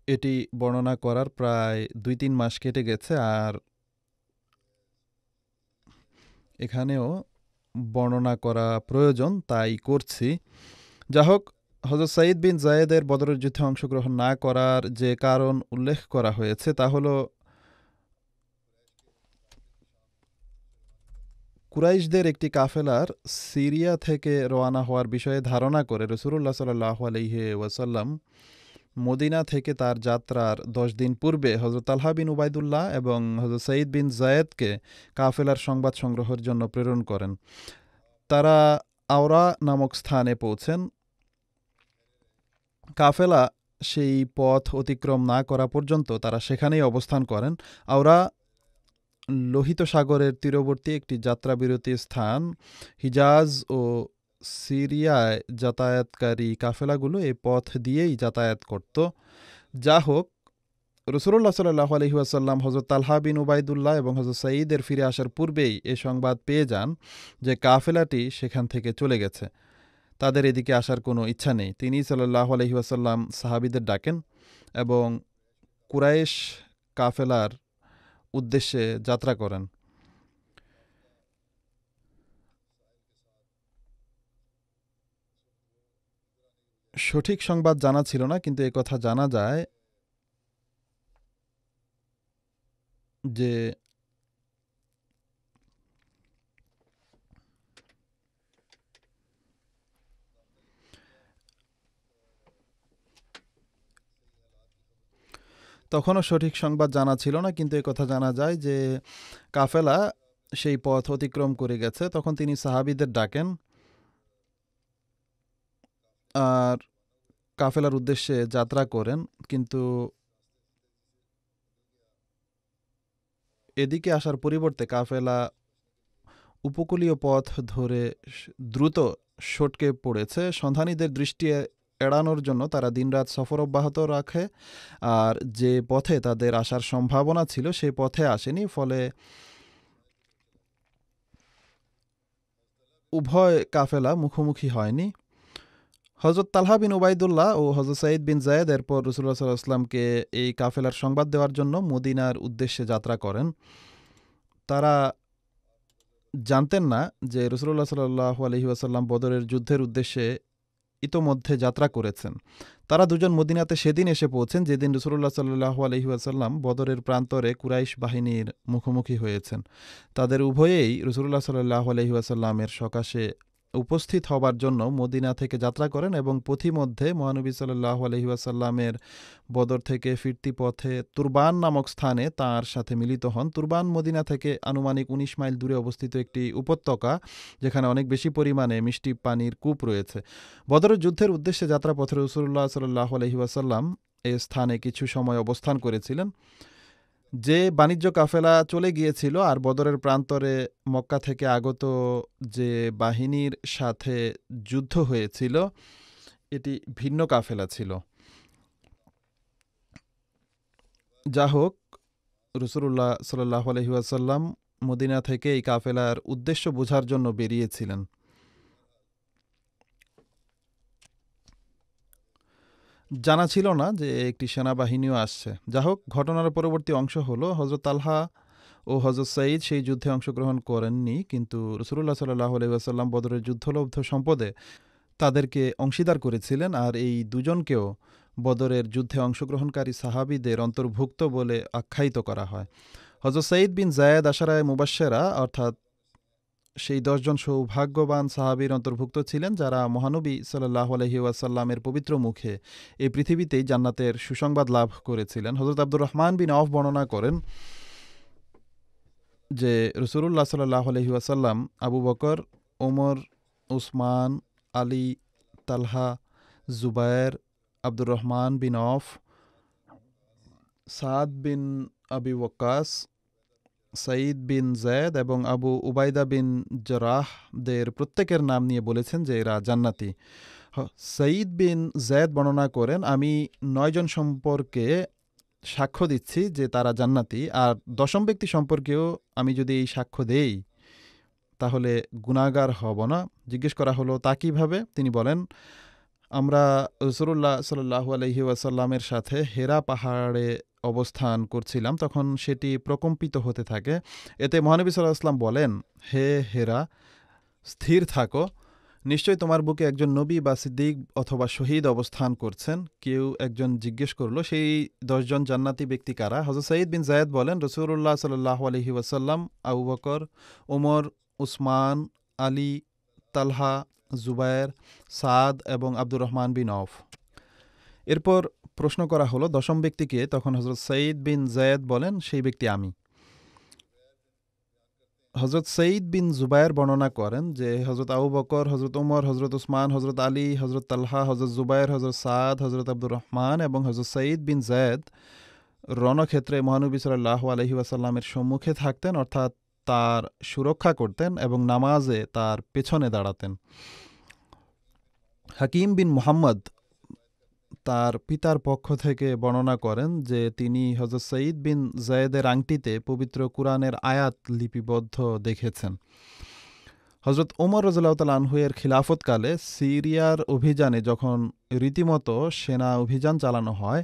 এটি বর্ণনা করার প্রায় 2-3 মাস কেটে গেছে, আর এখানেও বর্ণনা করা প্রয়োজন, তাই করছি। যা হোক, হযরত সাঈদ বিন যায়েদের বদরের যুদ্ধে অংশগ্রহণ না করার যে কারণ উল্লেখ করা হয়েছে তা হলো কুরাইশদের একটি কাফেলার সিরিয়া থেকে রওনা হওয়ার বিষয়ে ধারণা করে রাসূলুল্লাহ সাল্লাল্লাহু আলাইহি ওয়াসাল্লাম মদিনা থেকে তার যাত্রার 10 দিন পূর্বে হযরত তালহা বিন উবাইদুল্লাহ এবং হযরত সাঈদ বিন যায়েদকে কাফেলার সংবাদ সংগ্রহের জন্য প্রেরণ করেন। তারা আওরা নামক স্থানে পৌঁছেন। কাফেলা সেই পথ অতিক্রম না করা পর্যন্ত তারা সেখানেই অবস্থান করেন। আওরা লোহিত সাগরের তীরবর্তী একটি যাত্রাবিরতির স্থান। হিজাজ ও সিরিয়ায় যাতায়াতকারী কাফেলাগুলো এই পথ দিয়েই যাতায়াত করত। যা হোক, রাসূলুল্লাহ সাল্লাল্লাহু আলাইহি ওয়াসাল্লাম হযরত তালহা বিন উবাইদুল্লাহ এবং হযরত সাঈদের ফিরে আসার পূর্বেই এ সংবাদ পেয়ে যান যে কাফেলাটি সেখান থেকে চলে গেছে, তাদের এদিকে আসার কোনো ইচ্ছা নেই। তিনি সাল্লাল্লাহু আলাইহি ওয়াসাল্লাম সাহাবীদের ডাকেন এবং কুরাইশ কাফেলার উদ্দেশ্যে যাত্রা করেন। সঠিক সংবাদ জানা ছিল না, কিন্তু একথা জানা যায় যে তখনও সঠিক সংবাদ জানা ছিল না, কিন্তু একথা জানা যায় যে কাফেলা সেই পথ অতিক্রম করে গেছে। তখন তিনি সাহাবীদের ডাকেন আর কাফেলার উদ্দেশ্যে যাত্রা করেন, কিন্তু এদিকে আসার পরিবর্তে কাফেলা উপকূলীয় পথ ধরে দ্রুত সটকে পড়েছে। সন্ধানীদের দৃষ্টি এড়ানোর জন্য তারা দিনরাত সফর অব্যাহত রাখে, আর যে পথে তাদের আসার সম্ভাবনা ছিল সেই পথে আসেনি। ফলে উভয় কাফেলা মুখোমুখি হয়নি। হযরত তালহা বিন উবাইদুল্লাহ ও হযরত সাঈদ বিন যায়েদ এরপর রাসূলুল্লাহ সাল্লাল্লাহু আলাইহি ওয়াসাল্লামকে এই কাফেলার সংবাদ দেওয়ার জন্য মদিনার উদ্দেশ্যে যাত্রা করেন। তারা জানতেন না যে রাসূলুল্লাহ সাল্লাল্লাহু আলাইহি ওয়াসাল্লাম বদরের যুদ্ধের উদ্দেশ্যে ইতোমধ্যে যাত্রা করেছেন। তারা দুজন মদিনাতে সেদিন এসে পৌঁছেন যেদিন রাসূলুল্লাহ সাল্লাল্লাহু আলাইহি ওয়াসাল্লাম বদরের প্রান্তরে কুরাইশ বাহিনীর মুখোমুখি হয়েছেন। তাদের উভয়েই রাসূলুল্লাহ সাল্লাল্লাহু আলাইহি ওয়াসাল্লামের সকাশে উপস্থিত হবার জন্য মদিনা থেকে যাত্রা করেন এবং পথিমধ্যে মহানবী সাল্লাল্লাহু আলাইহি ওয়াসাল্লামের বদর থেকে ফিরতি পথে তুরবান নামক স্থানে তাঁর সাথে মিলিত হন। তুরবান মদিনা থেকে আনুমানিক 19 মাইল দূরে অবস্থিত একটি উপত্যকা, যেখানে অনেক বেশি পরিমাণে মিষ্টি পানির কূপ রয়েছে। বদরের যুদ্ধের উদ্দেশ্যে যাত্রাপথে রাসূলুল্লাহ সাল্লাল্লাহু আলাইহি ওয়াসাল্লাম এই স্থানে কিছু সময় অবস্থান করেছিলেন। যে বাণিজ্য কাফেলা চলে গিয়েছিল আর বদরের প্রান্তরে মক্কা থেকে আগত যে বাহিনীর সাথে যুদ্ধ হয়েছিল এটি ভিন্ন কাফেলা ছিল। যা হোক, রাসূলুল্লাহ সাল্লাল্লাহু আলাইহি ওয়াসাল্লাম মদিনা থেকে এই কাফেলার উদ্দেশ্য বোঝার জন্য বেরিয়েছিলেন। জানা ছিল না যে একটি সেনাবাহিনীও আসছে। যা হোক, ঘটনার পরবর্তী অংশ হলো হযরত তালহা ও হযরত সাঈদ সেই যুদ্ধে অংশগ্রহণ করেননি, কিন্তু রাসূলুল্লাহ সাল্লাল্লাহু আলাইহি ওয়াসাল্লাম বদরের যুদ্ধলব্ধ সম্পদে তাদেরকে অংশীদার করেছিলেন, আর এই দুজনকেও বদরের যুদ্ধে অংশগ্রহণকারী সাহাবীদের অন্তর্ভুক্ত বলে আখ্যায়িত করা হয়। হযরত সাঈদ বিন যায়েদ আশারায়ে মুবাশশারা অর্থাৎ সেই 10 জন সৌভাগ্যবান সাহাবীর অন্তর্ভুক্ত ছিলেন যারা মহানবী সাল্লাল্লাহু আলাইহি ওয়াসাল্লামের পবিত্র মুখে এই পৃথিবীতেই জান্নাতের সুসংবাদ লাভ করেছিলেন। হযরত আব্দুর রহমান বিন আওফ বর্ণনা করেন যে রাসূলুল্লাহ সাল্লাল্লাহু আলাইহি ওয়াসাল্লাম আবু বকর, ওমর, উসমান, আলী, তালহা, জুবায়ের, আব্দুর রহমান বিন আওফ, সাদ বিন আবি ওয়াক্কাস, সাঈদ বিন যায়েদ এবং আবু উবাইদা বিন জারাহদের প্রত্যেকের নাম নিয়ে বলেছেন যে এরা জান্নাতি। সাঈদ বিন যায়েদ বর্ণনা করেন, আমি 9 জন সম্পর্কে সাক্ষ্য দিচ্ছি যে তারা জান্নাতি, আর 10ম ব্যক্তি সম্পর্কেও আমি যদি এই সাক্ষ্য দেই তাহলে গুনাহগার হব না। জিজ্ঞেস করা হলো তা কীভাবে? তিনি বলেন, আমরা রাসূলুল্লাহ সাল্লাল্লাহু আলাইহি ওয়াসাল্লামের সাথে হেরা পাহাড়ে অবস্থান করছিলাম, তখন সেটি প্রকম্পিত হতে থাকে। এতে মহানবী সাল্লাল্লাহু আলাইহি ওয়াসাল্লাম বলেন, হে হেরা, স্থির থাকো, নিশ্চয়ই তোমার বুকে একজন নবী বা সিদ্দিক অথবা শহীদ অবস্থান করছেন। কেউ একজন জিজ্ঞেস করলো, সেই 10 জন জান্নাতি ব্যক্তি কারা? হযরত সঈদ বিন যায়েদ বলেন, রাসূলুল্লাহ সাল্লাল্লাহু আলাইহি ওয়াসাল্লাম, আবু বকর, ওমর, উসমান, আলী, তালহা, জুবায়ের, সাদ এবং আব্দুর রহমান বিন আওফ। এরপর প্রশ্ন করা হলো 10ম ব্যক্তিকে। তখন হযরত সঈদ বিন যায়েদ বলেন, সেই ব্যক্তি আমি। হযরত সঈদ বিন জুবায়ের বর্ণনা করেন যে হযরত আবু বকর, হযরত ওমর, হযরত উসমান, হযরত আলী, হযরত তালহা, হযরত জুবায়ের, হযরত সাদ, হযরত আব্দুর রহমান এবং হযরত সঈদ বিন যায়েদ রণক্ষেত্রে মহানবী সাল্লাল্লাহু আলাইহি ওয়াসাল্লামের সম্মুখে থাকতেন, অর্থাৎ তার সুরক্ষা করতেন এবং নামাজে তার পেছনে দাঁড়াতেন। হাকিম বিন মুহাম্মদ তার পিতার পক্ষ থেকে বর্ণনা করেন যে তিনি হযরত সঈদ বিন যায়েদের আংটিতে পবিত্র কুরআনের আয়াত লিপিবদ্ধ দেখেছেন। হযরত ওমর রাদিয়াল্লাহু তাআলা আনহু এর খিলাফতকালে সিরিয়ার অভিযানে যখন রীতিমতো সেনা অভিযান চালানো হয়,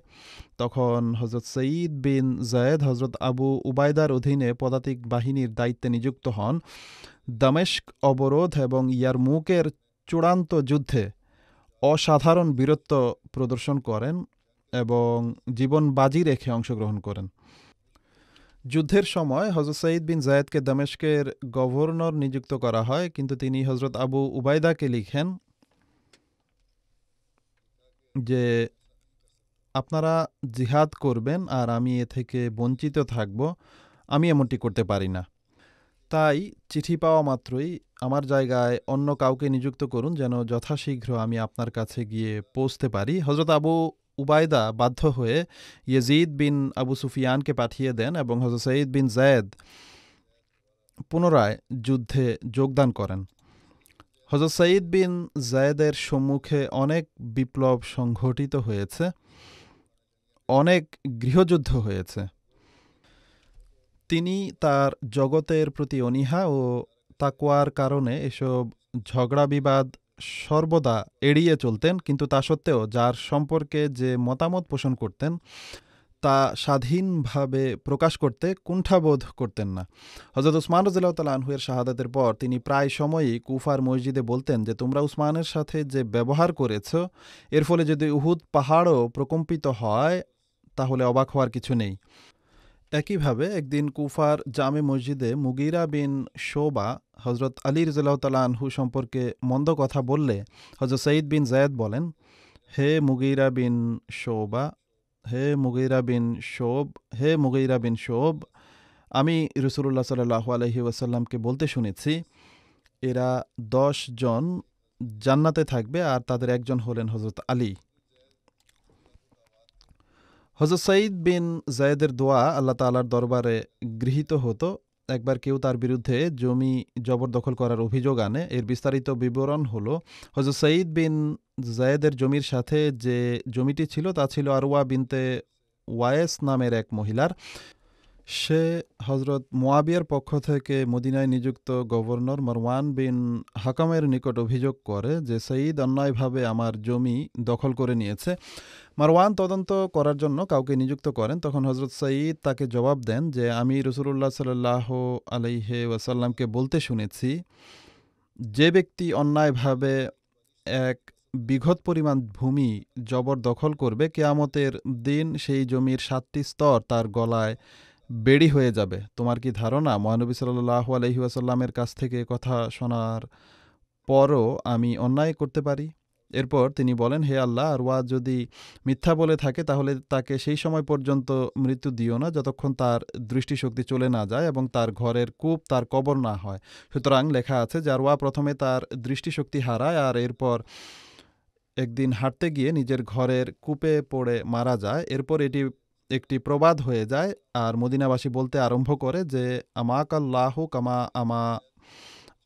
তখন হযরত সঈদ বিন যায়েদ হযরত আবু উবাইদার অধীনে পদাতিক বাহিনীর দায়িত্বে নিযুক্ত হন। দামেস্ক অবরোধ এবং ইয়ারমুকের চূড়ান্ত যুদ্ধে অসাধারণ বীরত্ব প্রদর্শন করেন এবং জীবন বাজি রেখে অংশগ্রহণ করেন। যুদ্ধের সময় হযরত সঈদ বিন যায়েদকে দামেস্কের গভর্নর নিযুক্ত করা হয়, কিন্তু তিনি হযরত আবু উবাইদাকে লিখেন যে আপনারা জিহাদ করবেন আর আমি এ থেকে বঞ্চিত থাকব, আমি এমনটি করতে পারি না। তাই চিঠি পাওয়া মাত্রই আমার জায়গায় অন্য কাউকে নিযুক্ত করুন, যেন যথাশীঘ্র আমি আপনার কাছে গিয়ে পৌঁছতে পারি। হযরত আবু উবাইদা বাধ্য হয়ে ইয়াজিদ বিন আবু সুফিয়ানকে পাঠিয়ে দেন এবং হযরত সঈদ বিন যায়েদ পুনরায় যুদ্ধে যোগদান করেন। হযরত সঈদ বিন যায়েদের সম্মুখে অনেক বিপ্লব সংঘটিত হয়েছে, অনেক গৃহযুদ্ধ হয়েছে। তিনি তার জগতের প্রতি অনীহা ও তাকওয়ার কারণে এসব ঝগড়া বিবাদ সর্বদা এড়িয়ে চলতেন, কিন্তু তা সত্ত্বেও যার সম্পর্কে যে মতামত পোষণ করতেন তা স্বাধীনভাবে প্রকাশ করতে কুণ্ঠাবোধ করতেন না। হযরত উসমান রাদিয়াল্লাহু তাআলা আনহু এর শাহাদাতের পর তিনি প্রায় সময়ই কুফার মসজিদে বলতেন যে তোমরা উসমানের সাথে যে ব্যবহার করেছ, এর ফলে যদি উহুদ পাহাড়ও প্রকম্পিত হয় তাহলে অবাক হওয়ার কিছু নেই। একইভাবে একদিন কুফার জামে মসজিদে মুগীরা বিন শোবা হযরত আলী রাদিয়াল্লাহু তাআলা আনহু সম্পর্কে মন্দ কথা বললে হযরত সঈদ বিন যায়েদ বলেন, হে মুগীরা বিন শোবা, হে মুগীরা বিন শোব, হে মুগীরা বিন শোব, আমি রাসূলুল্লাহ সাল্লাল্লাহু আলাইহি ওয়াসাল্লামকে বলতে শুনেছি এরা 10 জন জান্নাতে থাকবে আর তাদের একজন হলেন হযরত আলী। হযরত সঈদ বিন যায়েদের দোয়া আল্লাহ তাআলার দরবারে গৃহীত হতো। একবার কেউ তার বিরুদ্ধে জমি জবরদখল করার অভিযোগ আনে। এর বিস্তারিত বিবরণ হলো, হযরত সঈদ বিন যায়েদের জমির সাথে যে জমিটি ছিল তা ছিল আরওয়া বিনতে ওয়ায়েস নামের এক মহিলার। সে হযরত মুয়াবিয়ার পক্ষ থেকে মদিনায় নিযুক্ত গভর্নর মারওয়ান বিন হাকামের নিকট অভিযোগ করে যে সঈদ অন্যায়ভাবে আমার জমি দখল করে নিয়েছে। মারওয়ান তদন্ত করার জন্য কাউকে নিযুক্ত করেন। তখন হযরত সঈদ তাকে জবাব দেন যে আমি রাসূলুল্লাহ সাল্লাল্লাহু আলাইহি ওয়াসাল্লামকে বলতে শুনেছি যে ব্যক্তি অন্যায়ভাবে এক বিঘত পরিমাণ ভূমি জবরদখল করবে, কিয়ামতের দিন সেই জমির 7টি স্তর তার গলায় বেড়ি হয়ে যাবে। তোমার কি ধারণা মহানবী সাল্লাল্লাহু আলাইহি ওয়াসাল্লামের কাছ থেকে কথা শোনার পরও আমি অন্যায় করতে পারি? এরপর তিনি বলেন, হে আল্লাহ, আরওয়া যদি মিথ্যা বলে থাকে তাহলে তাকে সেই সময় পর্যন্ত মৃত্যু দিও না যতক্ষণ তার দৃষ্টিশক্তি চলে না যায় এবং তার ঘরের কূপ তার কবর না হয়। সুতরাং লেখা আছে যে আরওয়া প্রথমে তার দৃষ্টিশক্তি হারায় আর এরপর একদিন হাঁটতে গিয়ে নিজের ঘরের কূপে পড়ে মারা যায়। এরপর এটি একটি প্রবাদ হয়ে যায় আর মদিনাবাসী বলতে আরম্ভ করে যে আমাকাল্লাহু কামা আমা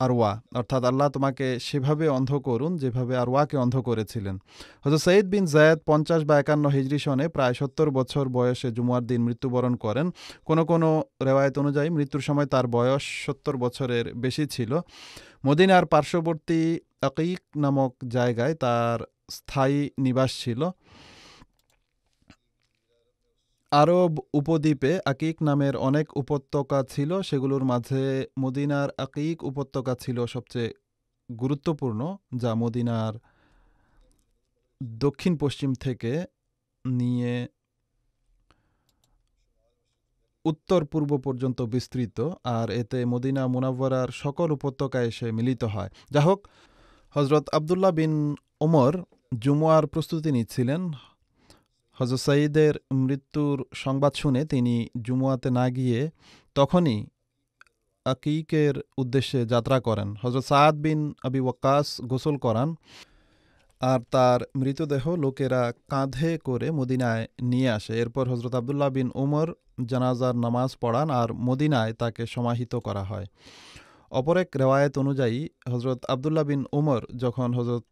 আরওয়া, অর্থাৎ আল্লাহ তোমাকে সেভাবে অন্ধ করুন যেভাবে আরওয়াকে অন্ধ করেছিলেন। হযরত সঈদ বিন যায়েদ 50 বা 51 হিজরি সনে প্রায় 70 বছর বয়সে জুমার দিন মৃত্যুবরণ করেন। কোনো কোনো রেওয়ায়েত অনুযায়ী মৃত্যুর সময় তার বয়স 70 বছরের বেশি ছিল। মদিনার পার্শ্ববর্তী আকিক নামক জায়গায় তার স্থায়ী নিবাস ছিল। আরব উপদ্বীপে আকিক নামের অনেক উপত্যকা ছিল, সেগুলোর মাঝে মদিনার আকিক উপত্যকা ছিল সবচেয়ে গুরুত্বপূর্ণ, যা মদিনার দক্ষিণ পশ্চিম থেকে নিয়ে উত্তর পূর্ব পর্যন্ত বিস্তৃত, আর এতে মদিনা মুনাওয়ারার সকল উপত্যকায় এসে মিলিত হয়। যা হোক, হজরত আবদুল্লাহ বিন ওমর জুমুয়ার প্রস্তুতি নিচ্ছিলেন। হজরত সাঈদের মৃত্যুর সংবাদ শুনে তিনি জুমুয়াতে না গিয়ে তখনই আকিকের উদ্দেশ্যে যাত্রা করেন। হজরত সাদ বিন আবি ওয়াক্কাস গোসল করান আর তার মৃতদেহ লোকেরা কাঁধে করে মদিনায় নিয়ে আসে। এরপর হজরত আবদুল্লাহ বিন ওমর জানাজার নামাজ পড়ান আর মদিনায় তাকে সমাহিত করা হয়। অপর এক রেওয়ায়েত অনুযায়ী হজরত আবদুল্লাহ বিন ওমর যখন হজরত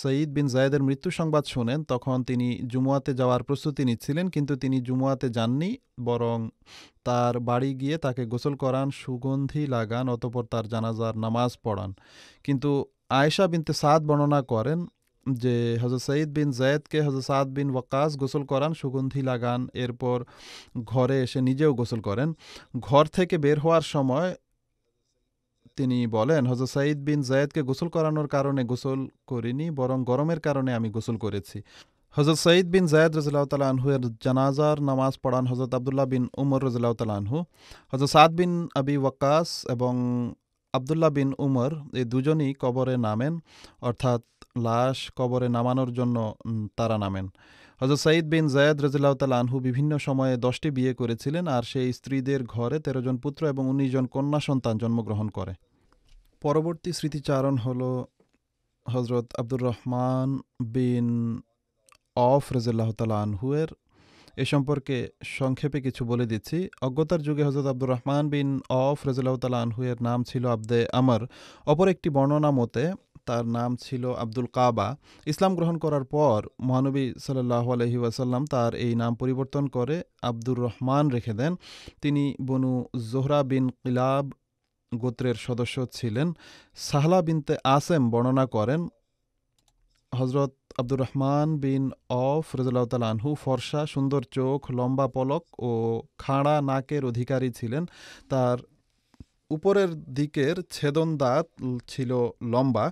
সঈদ বিন জায়েদের মৃত্যু সংবাদ শোনেন তখন তিনি জুমুয়াতে যাওয়ার প্রস্তুতি নিচ্ছিলেন, কিন্তু তিনি জুমুয়াতে যাননি, বরং তার বাড়ি গিয়ে তাকে গোসল করান, সুগন্ধি লাগান, অতঃপর তার জানাজার নামাজ পড়ান। কিন্তু আয়েশা বিনতে সাদ বর্ণনা করেন যে হজরত সঈদ বিন জায়েদকে হজরত সাদ বিন ওয়াক্কাস গোসল করান, সুগন্ধি লাগান, এরপর ঘরে এসে নিজেও গোসল করেন। ঘর থেকে বের হওয়ার সময় তিনি বলেন, হজরত সাঈদ বিন জায়েদকে গোসল করানোর কারণে গোসল করিনি, বরং গরমের কারণে আমি গোসল করেছি। হজরত সাঈদ বিন জায়েদ রাদিয়াল্লাহু তাআলা আনহু এর জানাজার নামাজ পড়ান হজরত আবদুল্লাহ বিন উমর রাদিয়াল্লাহু তাআলা আনহু। হজরত সাদ বিন আবি ওয়াক্কাস এবং আবদুল্লাহ বিন উমর এই দুজনই কবরে নামেন, অর্থাৎ লাশ কবরে নামানোর জন্য তারা নামেন। হজরত সাঈদ বিন জায়েদ রাদিয়াল্লাহু তাআলা আনহু বিভিন্ন সময়ে 10টি বিয়ে করেছিলেন, আর সেই স্ত্রীদের ঘরে 13 জন পুত্র এবং 19 জন কন্যা সন্তান জন্মগ্রহণ করে। পরবর্তী স্মৃতিচারণ হল হজরত আব্দুর রহমান বিন অফ রাদিয়াল্লাহু তাআলা আনহু এর। এ সম্পর্কে সংক্ষেপে কিছু বলে দিচ্ছি। অজ্ঞতার যুগে হজরত আব্দুর রহমান বিন অফ রাদিয়াল্লাহু তাআলা আনহু এর নাম ছিল আবদে আমর। অপর একটি বর্ণনা মতে তার নাম ছিল আব্দুল কাবা। ইসলাম গ্রহণ করার পর মহানবী সাল্লাল্লাহু আলাইহি ওয়াসাল্লাম তার এই নাম পরিবর্তন করে আব্দুর রহমান রেখে দেন। তিনি বনু জোহরা বিন কিলাব গোত্রের সদস্য ছিলেন। সাহলা বিনতে আসেম বর্ণনা করেন, হজরত আব্দুর রহমান বিন অফ রাদিয়াল্লাহু তাআলা আনহু ফর্সা, সুন্দর চোখ, লম্বা পলক ও খাড়া নাকের অধিকারী ছিলেন। তার উপরের দিকের ছেদন দাঁত ছিল লম্বা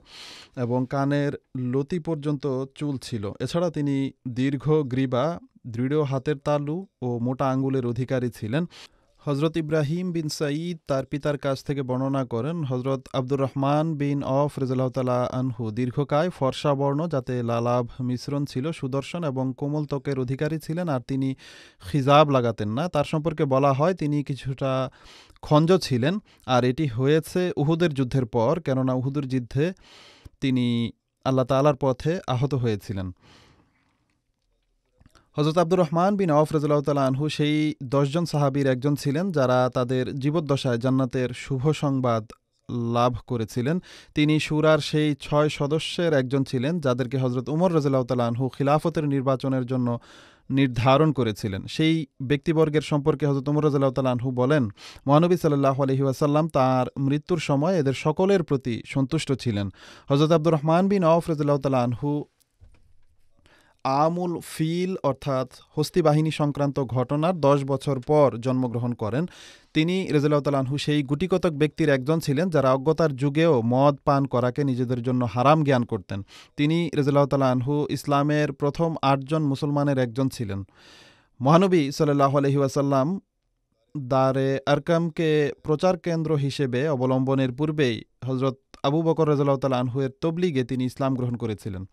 এবং কানের লতি পর্যন্ত চুল ছিল। এছাড়া তিনি দীর্ঘ গ্রীবা, দৃঢ় হাতের তালু ও মোটা আঙ্গুলের অধিকারী ছিলেন। হজরত ইব্রাহিম বিন সাঈদ তার পিতার কাছ থেকে বর্ণনা করেন, হজরত আব্দুর রহমান বিন অফ রাদিয়াল্লাহু তাআলা আনহু দীর্ঘকায়, ফর্সা বর্ণ যাতে লালাভ মিশ্রণ ছিল, সুদর্শন এবং কোমল ত্বকের অধিকারী ছিলেন, আর তিনি খিজাব লাগাতেন না। তার সম্পর্কে বলা হয় তিনি কিছুটা খঞ্জ ছিলেন, আর এটি হয়েছে উহুদের যুদ্ধের পর, কেননা উহুদের যুদ্ধে তিনি আল্লাহ তাআলার পথে আহত হয়েছিলেন। হজরত আব্দুর রহমান বিন অফ রাদিয়াল্লাহু তাআলা আনহু সেই 10 জন সাহাবীর একজন ছিলেন যারা তাদের জীবদ্দশায় জান্নাতের শুভ সংবাদ লাভ করেছিলেন। তিনি শুরার সেই 6 সদস্যের একজন ছিলেন যাদেরকে হজরত উমর রাদিয়াল্লাহু তাআলা আনহু খিলাফতের নির্বাচনের জন্য নির্ধারণ করেছিলেন। সেই ব্যক্তিবর্গের সম্পর্কে হজরত উমর রাদিয়াল্লাহু তাআলা আনহু বলেন, মহানবী সাল্লাল্লাহু আলাইহি ওয়াসাল্লাম তাঁর মৃত্যুর সময় এদের সকলের প্রতি সন্তুষ্ট ছিলেন। হজরত আব্দুর রহমান বিন অফ রাদিয়াল্লাহু তাআলা আনহু আমুল ফিল অর্থাৎ হস্তি বাহিনী সংক্রান্ত ঘটনার 10 বছর পর জন্মগ্রহণ করেন। তিনি রাদিয়াল্লাহু তাআলা আনহু সেই গুটিকতক ব্যক্তির একজন ছিলেন যারা অজ্ঞতার যুগেও মদ পান করাকে নিজেদের জন্য হারাম জ্ঞান করতেন। তিনি রাদিয়াল্লাহু তাআলা আনহু ইসলামের প্রথম 8 জন মুসলমানের একজন ছিলেন। মহানবী সাল্লাল্লাহু আলাইহি ওয়াসাল্লাম দারে আরকামকে প্রচার কেন্দ্র হিসেবে অবলম্বনের পূর্বেই হজরত আবু বকর রাদিয়াল্লাহু তাআলা আনহু এর তবলিগে তিনি ইসলাম গ্রহণ করেছিলেন।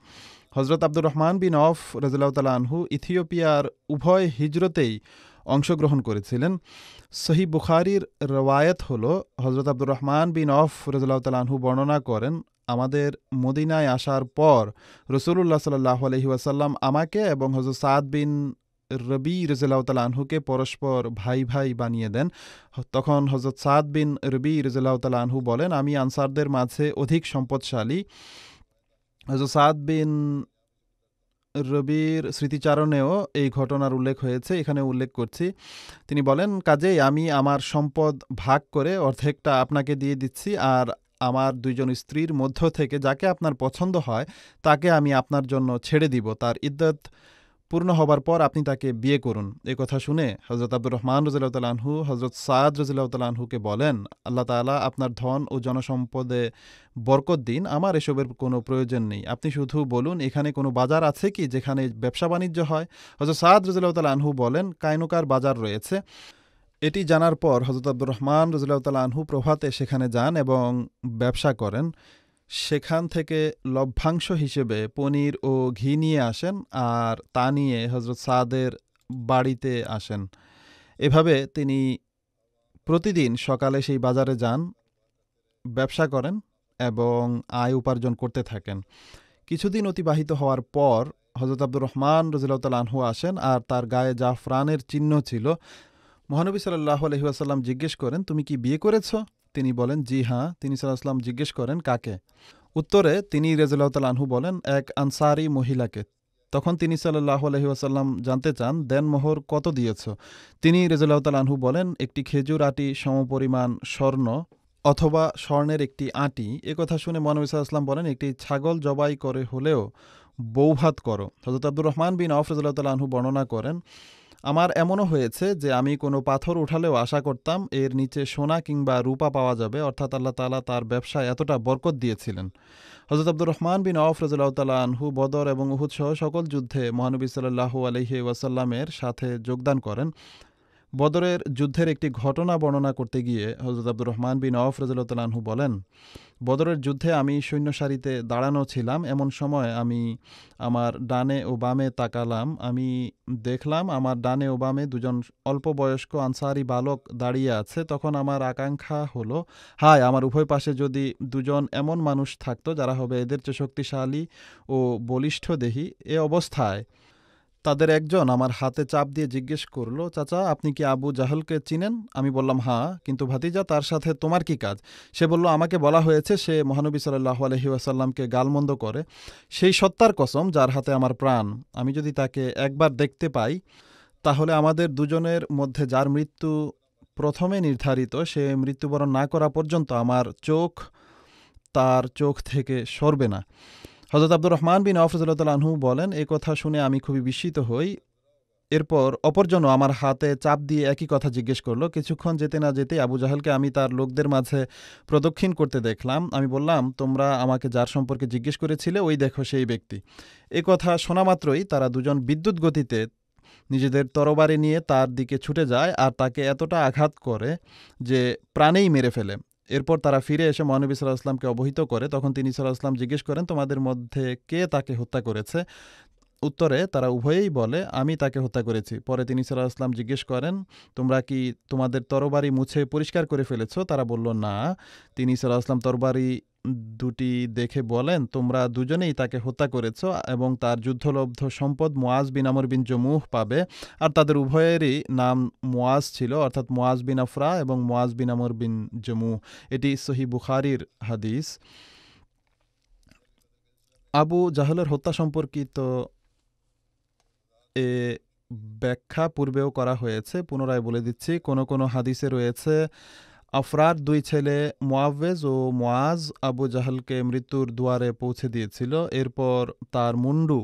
হজরত আব্দুর রহমান বিন অফ রাদিয়াল্লাহু তাআলা আনহু ইথিওপিয়ার উভয় হিজরতেই অংশগ্রহণ করেছিলেন। সহিহ বুখারীর রওয়ায়াত হলো, হজরত আব্দুর রহমান বিন অফ রাদিয়াল্লাহু তাআলা আনহু বর্ণনা করেন, আমাদের মদিনায় আসার পর রাসূলুল্লাহ সাল্লাল্লাহু আলাইহি ওয়াসাল্লাম আমাকে এবং হজরত সাদ বিন রবি রাদিয়াল্লাহু তাআলা আনহুকে পরস্পর ভাই ভাই বানিয়ে দেন। তখন হজরত সাদ বিন রবি রাদিয়াল্লাহু তাআলা আনহু বলেন, আমি আনসারদের মাঝে অধিক সম্পদশালী। হজরত সাদ বিন রবির স্মৃতিচারণেও এই ঘটনার উল্লেখ হয়েছে, এখানে উল্লেখ করছি। তিনি বলেন, কাজেই আমি আমার সম্পদ ভাগ করে অর্ধেকটা আপনাকে দিয়ে দিচ্ছি, আর আমার 2 জন স্ত্রীর মধ্য থেকে যাকে আপনার পছন্দ হয় তাকে আমি আপনার জন্য ছেড়ে দিব। তার ইদ্দত পূর্ণ হবার পর আপনি তাকে বিয়ে করুন। এ কথা শুনে হজরত আব্দুর রহমান রাদিয়াল্লাহু তাআলা আনহু হজরত সাদ রাদিয়াল্লাহু তাআলা আনহুকে বলেন, আল্লাহ তাআলা আপনার ধন ও জনসম্পদে বরকত দিন, আমার এসবের কোনো প্রয়োজন নেই। আপনি শুধু বলুন এখানে কোনো বাজার আছে কি যেখানে ব্যবসা বাণিজ্য হয়। হজরত সাদ রাদিয়াল্লাহু তাআলা আনহু বলেন, কায়নুকার বাজার রয়েছে। এটি জানার পর হজরত আব্দুর রহমান রাদিয়াল্লাহু তাআলা আনহু প্রভাতে সেখানে যান এবং ব্যবসা করেন। সেখান থেকে লভ্যাংশ হিসেবে পনির ও ঘি নিয়ে আসেন আর তা নিয়ে হজরত সাদের বাড়িতে আসেন। এভাবে তিনি প্রতিদিন সকালে সেই বাজারে যান, ব্যবসা করেন এবং আয় উপার্জন করতে থাকেন। কিছুদিন অতিবাহিত হওয়ার পর হজরত আব্দুর রহমান রাদিয়াল্লাহু তাআলা আনহু আসেন আর তার গায়ে জাফরানের চিহ্ন ছিল। মহানবী সাল্লাল্লাহু আলাইহি ওয়াসাল্লাম জিজ্ঞেস করেন, তুমি কি বিয়ে করেছ? তিনি বলেন, জি হ্যাঁ। তিনি সাল্লাল্লাহু আলাইহি ওয়াসাল্লাম জিজ্ঞেস করেন, কাকে? উত্তরে তিনি রাদিয়াল্লাহু তাআলা আনহু বলেন, এক আনসারী মহিলাকে। তখন তিনি সাল্লাল্লাহু আলাইহি ওয়াসাল্লাম জানতে চান, দেনমোহর কত দিয়েছ? তিনি রাদিয়াল্লাহু তাআলা আনহু বলেন, একটি খেজুর আটি সমপরিমাণ স্বর্ণ অথবা স্বর্ণের একটি আটি। এ কথা শুনে মহানবী সাল্লাল্লাহু আলাইহি ওয়াসাল্লাম বলেন, একটি ছাগল জবাই করে হলেও বৌভাত করো। হযরত আব্দুর রহমান বিন আওফ রাদিয়াল্লাহু তাআলা আনহু বর্ণনা করেন, আমার এমনও হয়েছে যে আমি কোনো পাথর উঠালেও আশা করতাম এর নিচে সোনা কিংবা রূপা পাওয়া যাবে, অর্থাৎ আল্লাহ তাআলা তার ব্যবসায় এতটা বরকত দিয়েছিলেন। হযরত আব্দুর রহমান বিন আওফ রাদিয়াল্লাহু তাআলা আনহু বদর এবং উহুদ সহ সকল যুদ্ধে মহানবী সাল্লাল্লাহু আলাইহি ওয়াসাল্লামের সাথে যোগদান করেন। বদরের যুদ্ধের একটি ঘটনা বর্ণনা করতে গিয়ে হযরত আব্দুর রহমান বিন আওফ রাদিয়াল্লাহু তাআলা আনহু বলেন, বদরের যুদ্ধে আমি সৈন্য সারিতে দাঁড়ানো ছিলাম। এমন সময় আমি আমার ডানে ও বামে তাকালাম। আমি দেখলাম আমার ডানে ও বামে দুজন অল্প বয়স্ক আনসারি বালক দাঁড়িয়ে আছে। তখন আমার আকাঙ্ক্ষা হলো, হায়, আমার উভয় পাশে যদি দুজন এমন মানুষ থাকতো যারা হবে এদের চেয়ে শক্তিশালী ও বলিষ্ঠদেহী। এ অবস্থায় তাদের একজন আমার হাতে চাপ দিয়ে জিজ্ঞেস করলো, চাচা, আপনি কি আবু জাহলকে চিনেন? আমি বললাম, হ্যাঁ, কিন্তু ভাতিজা, তার সাথে তোমার কি কাজ? সে বলল, আমাকে বলা হয়েছে সে মহানবী সাল্লাল্লাহু আলাইহি ওয়াসাল্লামকে গালমন্দ করে। সেই সত্তার কসম যার হাতে আমার প্রাণ, আমি যদি তাকে একবার দেখতে পাই তাহলে আমাদের দুজনের মধ্যে যার মৃত্যু প্রথমে নির্ধারিত সে মৃত্যুবরণ না করা পর্যন্ত আমার চোখ তার চোখ থেকে সরবে না। হযরত আব্দুর রহমান বিন আওফ রাদিয়াল্লাহু তাআলা আনহু বলেন, এই কথা শুনে আমি খুবই বিস্মিত হই। এরপর অপরজনও আমার হাতে চাপ দিয়ে একই কথা জিজ্ঞেস করলো। কিছুক্ষণ যেতে না যেতে আবু জাহেলকে আমি তার লোকদের মাঝে প্রদক্ষিণ করতে দেখলাম। আমি বললাম, তোমরা আমাকে যার সম্পর্কে জিজ্ঞেস করেছিলে ওই দেখো সেই ব্যক্তি। এ কথা শোনা মাত্রই তারা দুজন বিদ্যুৎ গতিতে নিজেদের তরবারি নিয়ে তার দিকে ছুটে যায় আর তাকে এতটা আঘাত করে যে প্রাণেই মেরে ফেলে। এরপর তারা ফিরে এসে মহানবী সাল্লাল্লাহু আলাইহি ওয়াসাল্লামকে অবহিত করে। তখন তিনি সাল্লাল্লাহু আলাইহি ওয়াসাল্লাম জিজ্ঞেস করেন, তোমাদের মধ্যে কে তাকে হত্যা করেছে? উত্তরে তারা উভয়েই বলে, আমি তাকে হত্যা করেছি। পরে তিনি সাল্লাল্লাহু আলাইহি ওয়াসাল্লাম জিজ্ঞেস করেন, তোমরা কি তোমাদের তরবারি মুছে পরিষ্কার করে ফেলেছ? তারা বলল, না। তিনি সাল্লাল্লাহু আলাইহি ওয়াসাল্লাম তরবারি দুটি দেখে বলেন, তোমরা দুজনেই তাকে হত্যা করেছ এবং তার যুদ্ধলব্ধ সম্পদ মুআজ বিন আমর বিন জমুহ পাবে। আর তাদের উভয়েরই নাম মুআজ ছিল, অর্থাৎ মুআজ বিন আফরা এবং মুআজ বিন আমর বিন জমুহ। এটি সহিহ বুখারীর হাদিস। আবু জাহলের হত্যা সম্পর্কিত এ ব্যাখ্যা পূর্বেও করা হয়েছে, পুনরায় বলে দিচ্ছি। কোনো কোনো হাদিসে রয়েছে, আফরার দুই ছেলে মুআওয়েজ ও মুআজ আবু জাহলকে মৃত্যুর দুয়ারে পৌঁছে দিয়েছিল। এরপর তার মুন্ডু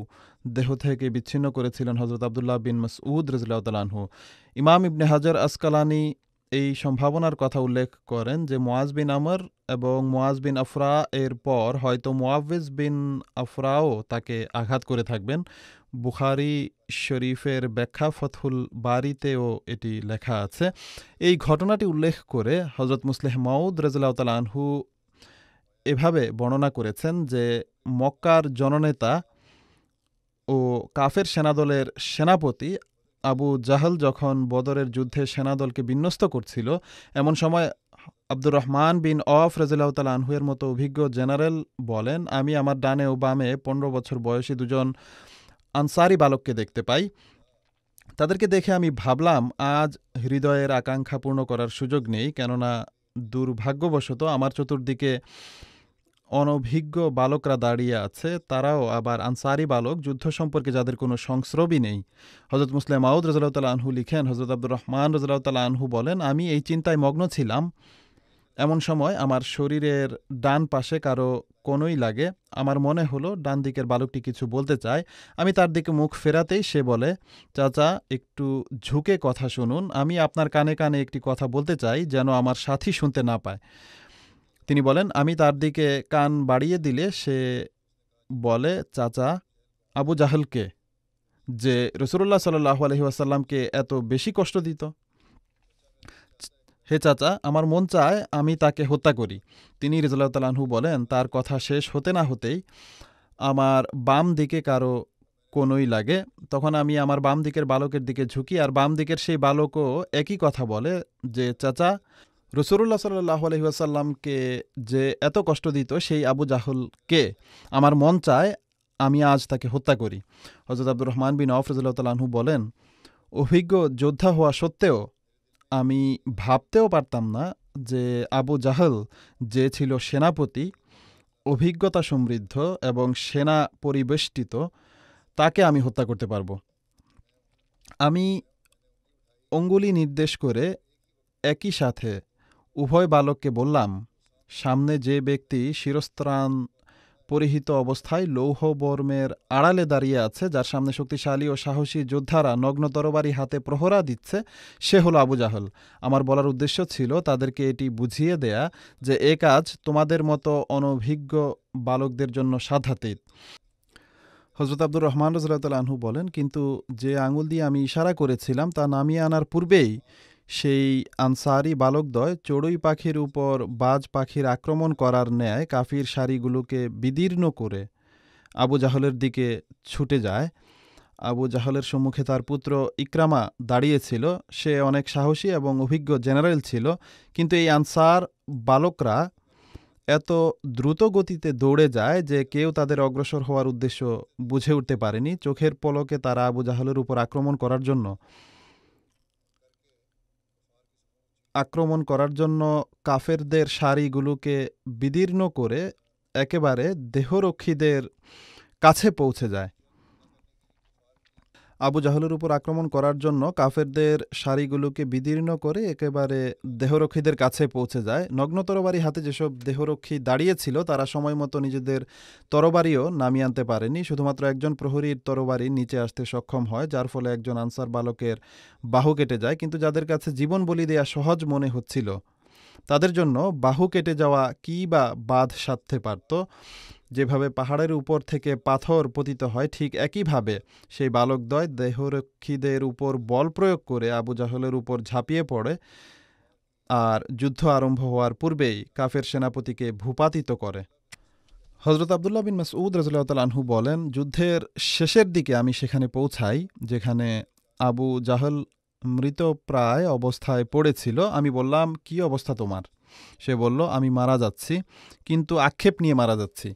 দেহ থেকে বিচ্ছিন্ন করেছিলেন হযরত আব্দুল্লাহ বিন মাসউদ রাদিয়াল্লাহু তাআলা আনহু। ইমাম ইবনে হাজার আসকালানি এই সম্ভাবনার কথা উল্লেখ করেন যে মুআজ বিন আমর এবং মুআজ বিন আফরা এর পর হয়তো মুআওয়েজ বিন আফরাও তাকে আঘাত করে থাকবেন। বুখারী শরীফের ব্যাখ্যা ফতহুল বারীতেও এটি লেখা আছে। এই ঘটনাটি উল্লেখ করে হযরত মুসলিহ মাউদ রাদিয়াল্লাহু তাআলা আনহু এভাবে বর্ণনা করেছেন যে মক্কার জননেতা ও কাফের সেনাদলের সেনাপতি আবু জাহল যখন বদরের যুদ্ধে সেনাদলকে বিন্যস্ত করছিল, এমন সময় আব্দুর রহমান বিন আওফ রাদিয়াল্লাহু তাআলা আনহু এর মতো অভিজ্ঞ জেনারেল বলেন, আমি আমার ডানে ও বামে 15 বছর বয়সী দুজন আনসারি বালককে দেখতে পাই। তাদেরকে দেখে আমি ভাবলাম, আজ হৃদয়ের আকাঙ্ক্ষা পূর্ণ করার সুযোগ নেই, কেননা দুর্ভাগ্যবশত আমার চতুর্দিকে অনভিজ্ঞ বালকরা দাঁড়িয়ে আছে, তারাও আবার আনসারি বালক, যুদ্ধ সম্পর্কে যাদের কোনো সংস্রবই নেই। হযরত মুসলিম মাউদ রাদিয়াল্লাহু তাআলা আনহু লিখেন, হযরত আব্দুর রহমান রাদিয়াল্লাহু তাআলা আনহু বলেন, আমি এই চিন্তায় মগ্ন ছিলাম এমন সময় আমার শরীরের ডান পাশে কারো কোনোই লাগে। আমার মনে হলো ডান দিকের বালকটি কিছু বলতে চায়। আমি তার দিকে মুখ ফেরাতেই সে বলে, চাচা একটু ঝুঁকে কথা শুনুন, আমি আপনার কানে কানে একটি কথা বলতে চাই যেন আমার সাথী শুনতে না পায়। তিনি বলেন, আমি তার দিকে কান বাড়িয়ে দিলে সে বলে, চাচা আবু জাহলকে, যে রসুল্লাহ সাল্লাহ আলহি আসাল্লামকে এত বেশি কষ্ট দিত। হে চাচা, আমার মন চায় আমি তাকে হত্যা করি। তিনি রাদিয়াল্লাহু তাআলা আনহু বলেন, তার কথা শেষ হতে না হতেই আমার বাম দিকে কারো কোনোই লাগে। তখন আমি আমার বাম দিকের বালকের দিকে ঝুঁকি, আর বাম দিকের সেই বালকও একই কথা বলে যে, চাচা রসুল্লাহ সাল্লাহ আলহি আসাল্লামকে যে এত কষ্ট দিত সেই আবু জাহলকে, আমার মন চায় আমি আজ তাকে হত্যা করি। হযরত আব্দুর রহমান বিন আওফ রাদিয়াল্লাহু তাআলা আনহু বলেন, অভিজ্ঞ যোদ্ধা হওয়া সত্ত্বেও আমি ভাবতেও পারতাম না যে আবু জাহল, যে ছিল সেনাপতি, অভিজ্ঞতা সমৃদ্ধ এবং সেনা পরিবেষ্টিত, তাকে আমি হত্যা করতে পারবো। আমি অঙ্গুলি নির্দেশ করে একই সাথে উভয় বালককে বললাম, সামনে যে ব্যক্তি শিরস্ত্রাণ পরিহিত অবস্থায় লৌহ বর্মের আড়ালে দাঁড়িয়ে আছে, যার সামনে শক্তিশালী ও সাহসী যোদ্ধারা নগ্ন তরবারি হাতে প্রহরা দিচ্ছে, সে হলো আবু জাহল। আমার বলার উদ্দেশ্য ছিল তাদেরকে এটি বুঝিয়ে দেয়া যে এ কাজ তোমাদের মতো অনভিজ্ঞ বালকদের জন্য সাধ্যাতীত। হযরত আব্দুর রহমান রাদিয়াল্লাহু তাআলা আনহু বলেন, কিন্তু যে আঙুল দিয়ে আমি ইশারা করেছিলাম তা নামিয়ে আনার পূর্বেই সেই আনসারি বালকদ্বয় চড়ুই পাখির উপর বাজ পাখির আক্রমণ করার ন্যায় কাফির সারিগুলোকে বিদীর্ণ করে আবু জাহলের দিকে ছুটে যায়। আবু জাহলের সম্মুখে তার পুত্র ইকরামা দাঁড়িয়েছিল। সে অনেক সাহসী এবং অভিজ্ঞ জেনারেল ছিল, কিন্তু এই আনসার বালকরা এত দ্রুত গতিতে দৌড়ে যায় যে কেউ তাদের অগ্রসর হওয়ার উদ্দেশ্য বুঝে উঠতে পারেনি। চোখের পলকে তারা আবু জাহলের উপর আক্রমণ করার জন্য কাফেরদের সারিগুলোকে বিদীর্ণ করে একেবারে দেহরক্ষীদের কাছে পৌঁছে যায়। আবু জাহলের উপর আক্রমণ করার জন্য কাফেরদের সারিগুলোকে বিদীর্ণ করে একেবারে দেহরক্ষীদের কাছে পৌঁছে যায়। নগ্ন তরবারি হাতে যেসব দেহরক্ষী দাঁড়িয়েছিল তারা সময় মতো নিজেদের তরবারিও নামিয়ে আনতে পারেনি। শুধুমাত্র একজন প্রহরীর তরবারি নিচে আসতে সক্ষম হয়, যার ফলে একজন আনসার বালকের বাহু কেটে যায়। কিন্তু যাদের কাছে জীবন বলি দেয়া সহজ মনে হচ্ছিল, তাদের জন্য বাহু কেটে যাওয়া কী বা বাদ সাধতে পারত। যেভাবে পাহাড়ের উপর থেকে পাথর পতিত হয়, ঠিক একইভাবে সেই বালকদ্বয় দেহরক্ষীদের উপর বল প্রয়োগ করে আবু জাহলের উপর ঝাঁপিয়ে পড়ে আর যুদ্ধ আরম্ভ হওয়ার পূর্বেই কাফের সেনাপতিকে ভূপাতিত করে। হযরত আব্দুল্লাহ বিন মাসউদ রাদিয়াল্লাহু তাআলা আনহু বলেন, যুদ্ধের শেষের দিকে আমি সেখানে পৌঁছাই যেখানে আবু জাহল মৃতপ্রায় অবস্থায় পড়েছিল। আমি বললাম, কি অবস্থা তোমার? সে বলল, আমি মারা যাচ্ছি, কিন্তু আক্ষেপ নিয়ে মারা যাচ্ছি।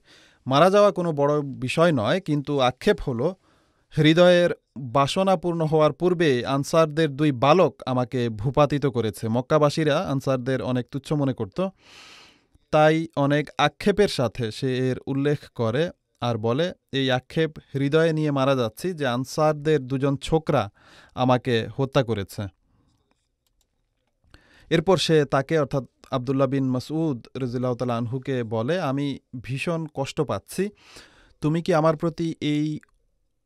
মারা যাওয়া কোনো বড় বিষয় নয়, কিন্তু আক্ষেপ হলো হৃদয়ের বাসনা পূর্ণ হওয়ার পূর্বে আনসারদের দুই বালক আমাকে ভূপাতিত করেছে। মক্কাবাসীরা আনসারদের অনেক তুচ্ছ মনে করত, তাই অনেক আক্ষেপের সাথে সে এর উল্লেখ করে আর বলে, এই আক্ষেপ হৃদয়ে নিয়ে মারা যাচ্ছি যে আনসারদের দুজন ছোকরা আমাকে হত্যা করেছে। এরপর সে তাকে, অর্থাৎ আব্দুল্লাহ বিন মাসউদ রাদিয়াল্লাহু তাআলা আনহুকে বলে, আমি ভীষণ কষ্ট পাচ্ছি, তুমি কি আমার প্রতি এই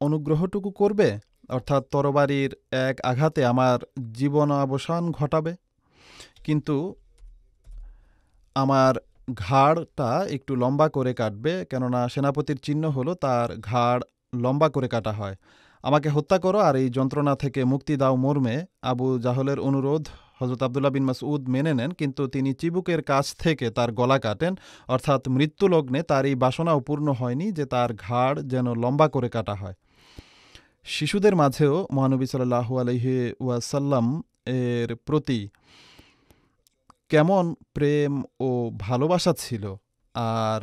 অনুগ্রহটুকু করবে, অর্থাৎ তরবারির এক আঘাতে আমার জীবনাবসান ঘটাবে, কিন্তু আমার ঘাড়টা একটু লম্বা করে কাটবে, কেননা সেনাপতির চিহ্ন হলো তার ঘাড় লম্বা করে কাটা হয়। আমাকে হত্যা করো আর এই যন্ত্রণা থেকে মুক্তি দাও মর্মে আবু জাহলের অনুরোধ হযরত আব্দুল্লাহ বিন মাসউদ মেনে নেন, কিন্তু তিনি চিবুকের কাছ থেকে তার গলা কাটেন। অর্থাৎ মৃত্যুলগ্নে তার এই বাসনাও পূর্ণ হয়নি যে তার ঘাড় যেন লম্বা করে কাটা হয়। শিশুদের মাঝেও মহানবী সাল্লাল্লাহু আলাইহি ওয়াসাল্লাম এর প্রতি কেমন প্রেম ও ভালোবাসা ছিল, আর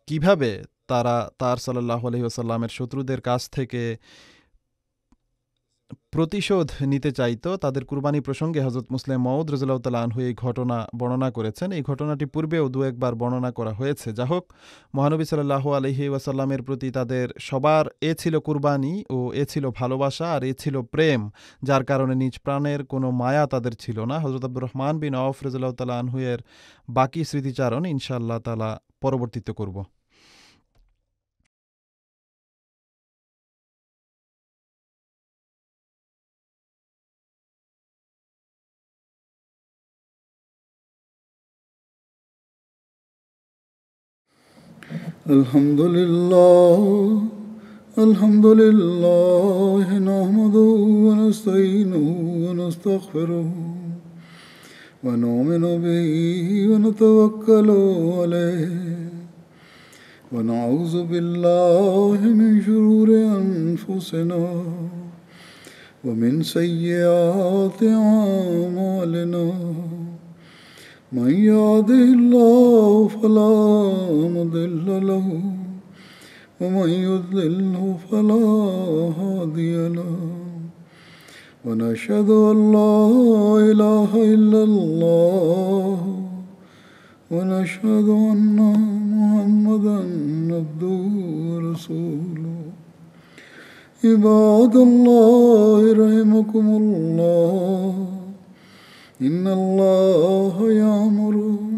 কিভাবে তারা তার সাল্লাল্লাহু আলাইহি ওয়াসাল্লামের শত্রুদের কাছ থেকে প্রতিশোধ নিতে চাইতো, তাদের কুরবানি প্রসঙ্গে হযরত মুসলিম মাউদ রাদিয়াল্লাহু তাআলা আনহু এই ঘটনা বর্ণনা করেছেন। এই ঘটনাটি পূর্বেও দু একবার বর্ণনা করা হয়েছে। যা হোক, মহানবী সাল্লাল্লাহু আলাইহি ওয়াসাল্লামের প্রতি তাদের সবার এ ছিল কুরবানি ও এ ছিল ভালোবাসা আর এ ছিল প্রেম, যার কারণে নিজ প্রাণের কোনো মায়া তাদের ছিল না। হযরত আব্দুর রহমান বিন আওফ রাদিয়াল্লাহু তাআলা আনহু এর বাকি স্মৃতিচারণ ইনশাআল্লাহ তাআলা পরবর্তীতে করব।
الحمد لله الحمد لله نحمده ونستعينه ونستغفره ونؤمن به ونتوكل عليه ونعوذ بالله من شرور أنفسنا ومن سيئات أعمالنا من يهده الله فلا مضل له ومن يضلله فلا هادي له ونشهد أن لا إله إلا الله ونشهد أن محمدا عبده ورسوله عباد الله رحمكم الله إن الله يأمر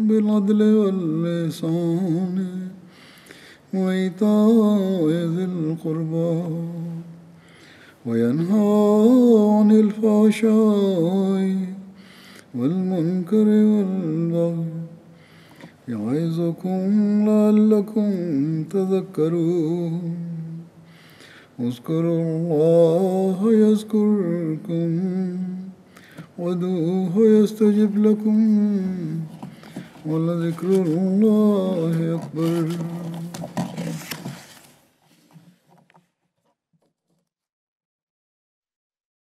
بالعدل والإحسان وإيتاء ذي القربى وينهى عن الفحشاء والمنكر والبغي يعظكم لعلكم تذكرون اذكروا الله يذكركم وادعوه يستجب لكم ولذكر الله أكبر.